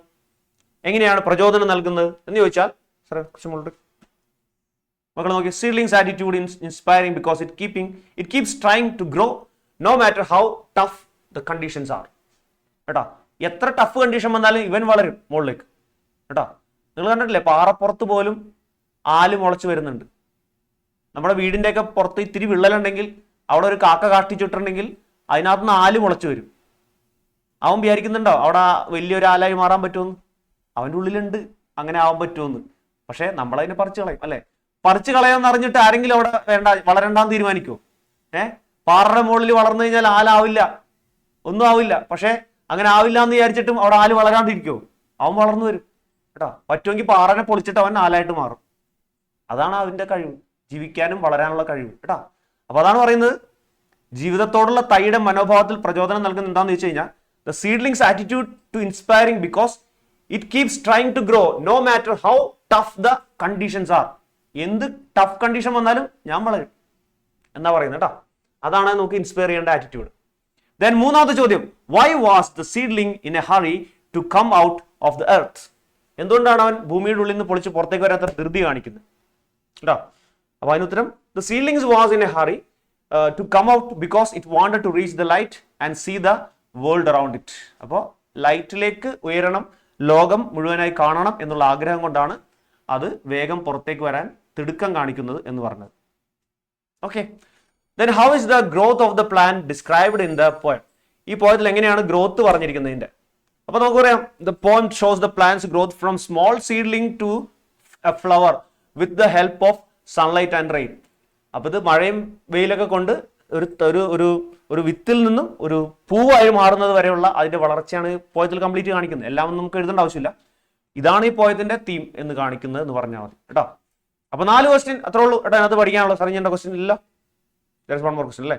[SPEAKER 1] എങ്ങനെയാണ് പ്രചോദനം നൽകുന്നത് എന്ന് ചോദിച്ചാൽ സാറേ കുറച്ച് മുകളിൽ മക്കൾ നോക്കി. Seedlings attitude inspiring because it keeps trying to grow no matter how tough the conditions are. കേട്ടോ, എത്ര ടഫ് കണ്ടീഷൻ വന്നാലും ഇവൻ വളരും മുകളിലേക്ക് കേട്ടോ. നിങ്ങൾ കണ്ടിട്ടില്ലേ, പാറപ്പുറത്ത് പോലും ആല് മുളച്ച് വരുന്നുണ്ട്. നമ്മുടെ വീടിൻ്റെയൊക്കെ പുറത്ത് ഇത്തിരി വിള്ളലുണ്ടെങ്കിൽ അവിടെ ഒരു കാക്ക കാഷ്ടിച്ചിട്ടുണ്ടെങ്കിൽ അതിനകത്ത് നിന്ന് ആല് മുളച്ച് വരും. അവൻ വിചാരിക്കുന്നുണ്ടോ അവിടെ വലിയൊരു ആലായി മാറാൻ പറ്റുമെന്ന്? അവൻ്റെ ഉള്ളിലുണ്ട് അങ്ങനെ ആവാൻ പറ്റുമെന്ന്. പക്ഷേ നമ്മളതിനെ പറിച്ചു കളയും അല്ലേ. പറിച്ചു കളയാമെന്ന് അറിഞ്ഞിട്ട് ആരെങ്കിലും അവിടെ വളരണ്ടാന്ന് തീരുമാനിക്കുമോ? പാറയുടെ മുകളിൽ വളർന്നു കഴിഞ്ഞാൽ ആലാവില്ല, ഒന്നും ആവില്ല. പക്ഷേ അങ്ങനെ ആവില്ല എന്ന് വിചാരിച്ചിട്ടും അവിടെ ആല് വളരാണ്ടിരിക്കുമോ? അവൻ വളർന്നു വരും കേട്ടോ. പറ്റുമെങ്കിൽ പാറനെ പൊളിച്ചിട്ട് അവൻ ആലായിട്ട് മാറും. അതാണ് അവൻ്റെ കഴിവ്, ജീവിക്കാനും വളരാനുള്ള കഴിവ് കേട്ടോ. അപ്പൊ അതാണ് പറയുന്നത്, ജീവിതത്തോടുള്ള തൈയുടെ മനോഭാവത്തിൽ പ്രചോദനം നൽകുന്നത് എന്താണെന്ന് വെച്ച് കഴിഞ്ഞാൽ the seedlings attitude to inspiring because it keeps trying to grow no matter how tough the conditions are. എന്ത് ടഫ് കണ്ടീഷൻ വന്നാലും ഞാൻ വളരും എന്നാ പറയുന്നത് കേട്ടോ. അതാണ് നമുക്ക് ഇൻസ്പയർ ചെയ്യേണ്ട ആറ്റിറ്റ്യൂഡ്. ദെൻ മൂന്നാമത്തെ ചോദ്യം, why was the seedling in a hurry to come out of the earth? എന്തുകൊണ്ടാണ് അവൻ ഭൂമിയുടെ ഉള്ളിൽ നിന്ന് പൊളിച്ച് പുറത്തേക്ക് വരാത്ത ധൃതി കാണിക്കുന്നത് കേട്ടോ. അപ്പൊ അതിന് ഉത്തരം, the seedlings was in a hurry to come out because it wanted to reach the light and see the world around it. അപ്പോൾ ലൈറ്റിലേക്ക് ഉയരണം, ലോകം മുഴുവനായി കാണണം എന്നുള്ള ആഗ്രഹം കൊണ്ടാണ് അത് വേഗം പുറത്തേക്ക് വരാൻ തിടുക്കം കാണിക്കുന്നത് എന്ന് പറഞ്ഞത്. Okay, then how is the growth of the plant described in the poem? ഈ പോയത്തിൽ എങ്ങനെയാണ് ഗ്രോത്ത് പറഞ്ഞിരിക്കുന്നതിന്റെ? അപ്പൊ നമുക്ക് പറയാം, the poem shows the plants growth from small seedling to a flower with the help of sunlight and rain. അപ്പൊ ഇത് മഴയും വെയിലൊക്കെ കൊണ്ട് ഒരു വിത്തിൽ നിന്നും ഒരു പൂവായി മാറുന്നത് വരെയുള്ള അതിന്റെ വളർച്ചയാണ് പോയത്തിൽ കംപ്ലീറ്റ് കാണിക്കുന്നത്. എല്ലാം നമുക്ക് എഴുതേണ്ട ആവശ്യമില്ല. ഇതാണ് ഈ പോയത്തിന്റെ തീം എന്ന് കാണിക്കുന്നത് എന്ന് പറഞ്ഞാൽ മതി കേട്ടോ. അപ്പൊ 4 ക്വസ്റ്റ്യൻ അത്രേ ഉള്ളൂ കേട്ടോ അതിനകത്ത് പഠിക്കാനുള്ള. സറിഞ്ഞേണ്ട ക്വസ്റ്റ്യൻ ഇല്ല. വൺ മോർ ക്വസ്റ്റ്യൻ അല്ലേ?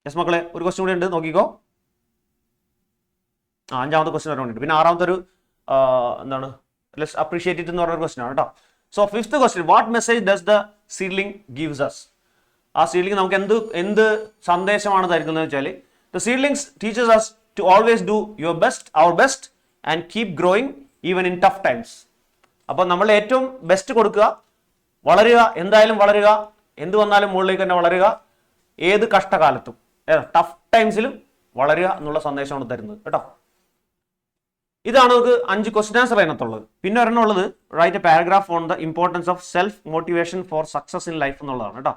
[SPEAKER 1] യെസ് മക്കളെ, ഒരു ക്വസ്റ്റ്യൻ കൂടി ഉണ്ട്, നോക്കിക്കോ. 5ാമത്തെ ക്വസ്റ്റ്യൻ വരാനുണ്ട്. പിന്നെ 6ാമത്തെ ഒരു എന്താണ് ലെറ്റ്സ് അപ്രീഷിയേറ്റ് ഇറ്റ് എന്ന് പറഞ്ഞ ക്വസ്റ്റ്യൻ ആണ് കേട്ടോ. So 5th question, what message does the seedling gives us? ആ സീഡ്ലിംഗ് നമുക്ക് എന്ത് സന്ദേശമാണ് തരുന്നത് വെച്ചാൽ, the seedlings teaches us to always do our best and keep growing even in tough times. അപ്പൊ നമ്മൾ ഏറ്റവും ബെസ്റ്റ് കൊടുക്കുക, വളരുക, എന്തായാലും വളരുക, എന്ത് വന്നാലും മുകളിലേക്ക് തന്നെ വളരുക, ഏത് കഷ്ടകാലത്തും ടഫ് ടൈംസിലും വളരുക എന്നുള്ള സന്ദേശമാണ് തരുന്നത് കേട്ടോ. ഇതാണ് നമുക്ക് 5 ക്വസ്റ്റ്യൻ ആൻസർ അതിനകത്തുള്ളത്. പിന്നെ ഒരെണ്ണം ഉള്ളത്, write a paragraph on the importance of self motivation for success in life എന്നുള്ളതാണ് കേട്ടോ.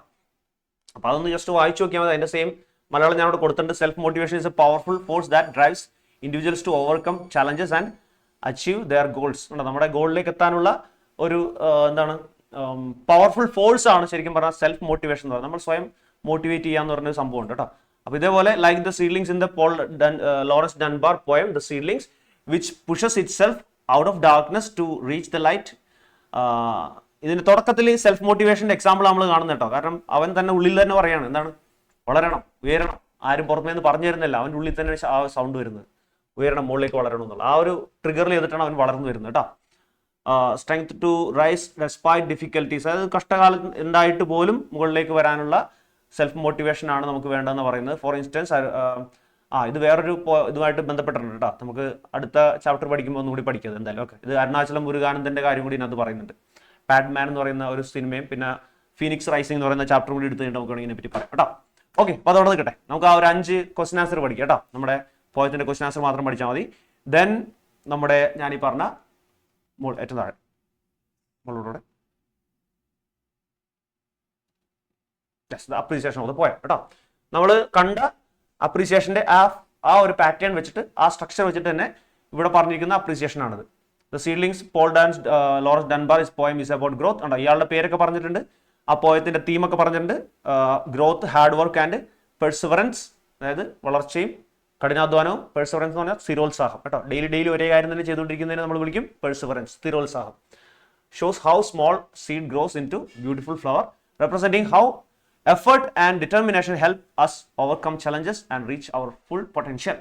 [SPEAKER 1] അപ്പൊ അതൊന്ന് ജസ്റ്റ് വായിച്ചു നോക്കിയാൽ മതി. അതിന്റെ സെയിം മലയാളം ഞാൻ ഇവിടെ കൊടുത്തിട്ടുണ്ട്. Self motivation is a powerful force that drives individuals to overcome challenges and achieve their goals. നമ്മുടെ ഗോളിലേക്ക് എത്താനുള്ള ഒരു എന്താണ് പവർഫുൾ ഫോഴ്സ് ആണ് ശരിക്കും പറഞ്ഞാൽ സെൽഫ് മോട്ടിവേഷൻ എന്ന് പറയുന്നത്. നമ്മൾ സ്വയം മോട്ടിവേറ്റ് ചെയ്യാന്ന് പറഞ്ഞ സംഭവം ഉണ്ട് കേട്ടോ. അപ്പൊ ഇതേപോലെ like the seedlings in the Paul Lawrence Dunbar poem the seedlings which pushes itself out of darkness to reach the light. ഇതിന്റെ തുടക്കത്തിൽ സെൽഫ് മോട്ടിവേഷന്റെ എക്സാമ്പിൾ നമ്മൾ കാണുന്നത് കേട്ടോ. കാരണം അവൻ തന്നെ ഉള്ളിൽ തന്നെ പറയാണ്, എന്താണ്, വളരണം, ഉയരണം, ആരും പുറത്തുനിന്ന് പറഞ്ഞു തരുന്നില്ല, അവൻ്റെ ഉള്ളിൽ തന്നെ ആ സൗണ്ട് വരുന്നത്, ഉയരണം, മുകളിലേക്ക് വളരണം എന്നുള്ള ആ ഒരു ട്രിഗറിൽ ചെയ്തിട്ടാണ് അവൻ വളർന്നു വരുന്നത് കേട്ടോ. Strength to rise despite difficulties, അതായത് കഷ്ടകാലം ഉണ്ടായിട്ട് പോലും മുകളിലേക്ക് വരാനുള്ള സെൽഫ് മോട്ടിവേഷൻ ആണ് നമുക്ക് വേണ്ടതെന്ന് പറയുന്നത്. ഫോർ ഇൻസ്റ്റൻസ് ഇത് വേറൊരു ഇതുമായിട്ട് ബന്ധപ്പെട്ടിട്ടുണ്ട് കേട്ടോ. നമുക്ക് അടുത്ത ചാപ്റ്റർ പഠിക്കുമ്പോൾ ഒന്നുകൂടി പഠിക്കുന്നത് എന്തായാലും. ഓക്കെ, ഇത് അരുണാചലം മുരുകാനന്ദന്റെ കാര്യം കൂടി ഇതിനകത്ത് പറയുന്നുണ്ട്. പാഡ്മാൻ എന്ന് പറയുന്ന ഒരു സിനിമയും പിന്നെ ഫീനിക്സ് റൈസിംഗ് എന്ന് പറയുന്ന ചാപ്റ്റർ കൂടി എടുത്ത് കഴിഞ്ഞിട്ട് നമുക്ക് ഇതിനെ പറ്റി പറയാം കേട്ടോ. ഓക്കെ, അപ്പോൾ അതോടെ നിൽക്കട്ടെ. നമുക്ക് ആ ഒരു 5 ക്വസ്റ്റ്യൻ ആൻസർ പഠിക്കാം കേട്ടോ. നമ്മുടെ പോയത്തിന്റെ ക്വസ്റ്റ്യൻ ആൻസർ മാത്രം പഠിച്ചാൽ മതി. ദെൻ നമ്മുടെ ഞാൻ ഈ പറഞ്ഞ ഏറ്റവും താഴെ മോളോടെ അപ്രീസിയേഷൻ ഓഫ് ദ പോയം കേട്ടോ. നമ്മൾ കണ്ട അപ്രീസിയേഷന്റെ ആ ഒരു പാറ്റേൺ വെച്ചിട്ട്, ആ സ്ട്രക്ചർ വെച്ചിട്ട് തന്നെ ഇവിടെ പറഞ്ഞിരിക്കുന്ന അപ്രീസിയേഷൻ ആണിത്. The seedlings Paul Lawrence Dunbar is poem is about growth. ഉണ്ടോ, ഇയാളുടെ പേരൊക്കെ പറഞ്ഞിട്ടുണ്ട്, ആ പോയത്തിന്റെ തീമൊക്കെ പറഞ്ഞിട്ടുണ്ട്. Growth, hard work and perseverance, അതായത് വളർച്ചയും കഠിനാധ്വാനവും. പെർസിവറൻസ് എന്ന് പറഞ്ഞാൽ സ്ഥിരോത്സാഹം കേട്ടോ. ഡെയിലി ഒരേ കാര്യം തന്നെ ചെയ്തുകൊണ്ടിരിക്കുന്നതിന് നമ്മൾ വിളിക്കും പെർസിവറൻസ്, സ്ഥിരോത്സാഹം. Shows how small seed grows into beautiful flower, representing how effort and determination help us overcome challenges and reach our full potential.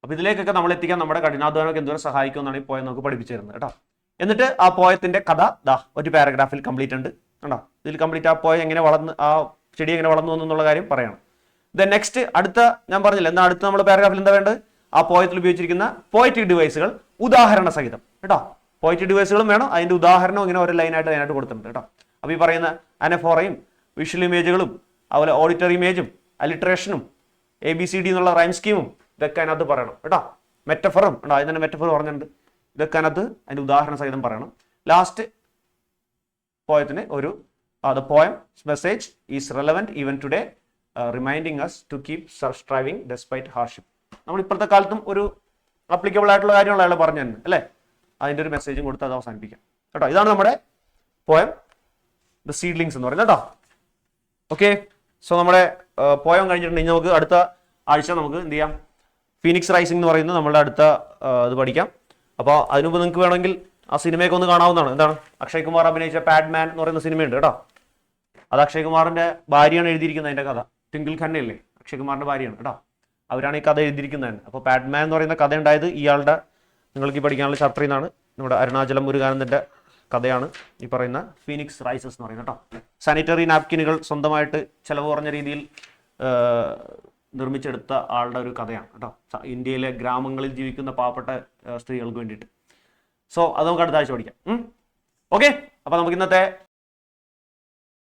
[SPEAKER 1] അപ്പോൾ ഇതിലേക്കൊക്കെ നമ്മൾ എത്തിക്കാൻ നമ്മുടെ കഠിനാധ്വാനമൊക്കെ എന്തോരം സഹായിക്കുമെന്നാണ് ഈ പോയം നമുക്ക് പഠിപ്പിച്ചു തരുന്നത് കേട്ടോ. എന്നിട്ട് ആ പോയത്തിന്റെ കഥ ഒരു പാരഗ്രാഫിൽ കംപ്ലീറ്റ് ഉണ്ട് കേട്ടോ. ഇതിൽ കംപ്ലീറ്റ് ആ പോയം എങ്ങനെ വളർന്ന്, ആ ചെടി എങ്ങനെ വളർന്നു എന്നുള്ള കാര്യം പറയണം. ദെൻ നെക്സ്റ്റ് അടുത്ത ഞാൻ പറഞ്ഞില്ല എന്താ അടുത്ത നമ്മൾ പാരഗ്രാഫിൽ എന്താ വേണ്ടത്, ആ പോയത്തിൽ ഉപയോഗിച്ചിരിക്കുന്ന പോയറ്റിക് ഡിവൈസുകൾ ഉദാഹരണ സഹിതം കേട്ടോ. പോയറ്റിക് ഡിവൈസുകളും വേണം, അതിന്റെ ഉദാഹരണവും ഇങ്ങനെ ഒരു ലൈനായിട്ട് കൊടുത്തിട്ടുണ്ട് കേട്ടോ. അപ്പോൾ ഈ പറയുന്ന അനഫോറയും വിഷ്വൽ ഇമേജുകളും അതുപോലെ ഓഡിറ്ററി ഇമേജും അലിട്രേഷനും ABCD എന്നുള്ള റൈം സ്കീമും ഇതൊക്കെ അതിനകത്ത് പറയണം കേട്ടോ. മെറ്റഫറും ഉണ്ടോ, അതിന് തന്നെ മെറ്റഫർ പറഞ്ഞിട്ടുണ്ട്. ഇതൊക്കെ അതിനകത്ത് അതിന്റെ ഉദാഹരണ സഹിതം പറയണം. ലാസ്റ്റ് പോയത്തിന് ഒരു the poem's message is relevant even today, reminding us to keep striving despite hardship. നമ്മൾ ഇപ്പോഴത്തെ കാലത്തും ഒരു അപ്ലിക്കബിൾ ആയിട്ടുള്ള കാര്യങ്ങൾ അയാൾ പറഞ്ഞു തന്നെ അല്ലേ, അതിന്റെ ഒരു മെസ്സേജും കൊടുത്ത് അത് അവസാനിപ്പിക്കാം കേട്ടോ. ഇതാണ് നമ്മുടെ പോയം ദ സീഡ്ലിങ്സ് എന്ന് പറയുന്നത് കേട്ടോ. ഓക്കെ, സോ നമ്മുടെ പോയം കഴിഞ്ഞിട്ടുണ്ടെങ്കിൽ നമുക്ക് അടുത്ത ആഴ്ച നമുക്ക് എന്ത് ചെയ്യാം, ഫീനിക്സ് റൈസിംഗ് എന്ന് പറയുന്നത് നമ്മുടെ അടുത്ത ഇത് പഠിക്കാം. അപ്പോൾ അതിനുമുമ്പ് നിങ്ങൾക്ക് വേണമെങ്കിൽ ആ സിനിമയൊക്കെ ഒന്ന് കാണാവുന്നതാണ്. എന്താണ്, അക്ഷയ് കുമാർ അഭിനയിച്ച പാഡ്മാൻ എന്ന് പറയുന്ന സിനിമയുണ്ട് കേട്ടോ. അത് അക്ഷയ് കുമാറിന്റെ ഭാര്യയാണ് എഴുതിയിരിക്കുന്നത്. അതിന്റെ കഥ ട്വിങ്കിൾ ഖന്നയല്ലേ, അക്ഷയ് കുമാറിന്റെ ഭാര്യയാണ് കേട്ടോ. അവരാണ് ഈ കഥ എഴുതിയിരിക്കുന്നത് തന്നെ. അപ്പോൾ പാഡ്മാൻ എന്ന് പറയുന്ന കഥ ഉണ്ടായത് ഇയാളുടെ, നിങ്ങൾക്ക് ഈ പഠിക്കാനുള്ള ചാപ്റ്ററിൽ നിന്നാണ്. നമ്മുടെ അരുണാചലം മുരുകാനന്ദന്റെ കഥയാണ് ഈ പറയുന്ന ഫീനിക്സ് റൈസസ് എന്ന് പറയുന്നത് കേട്ടോ. സാനിറ്ററി നാപ്കിനുകൾ സ്വന്തമായിട്ട് ചെലവ് കുറഞ്ഞ രീതിയിൽ നിർമ്മിച്ചെടുത്ത ആളുടെ ഒരു കഥയാണ് കേട്ടോ. ഇന്ത്യയിലെ ഗ്രാമങ്ങളിൽ ജീവിക്കുന്ന പാവപ്പെട്ട സ്ത്രീകൾക്ക് വേണ്ടിയിട്ട്. സോ അത് നമുക്ക് അടുത്ത ആഴ്ച പഠിക്കാം. ഓക്കെ, അപ്പോൾ നമുക്ക് ഇന്നത്തെ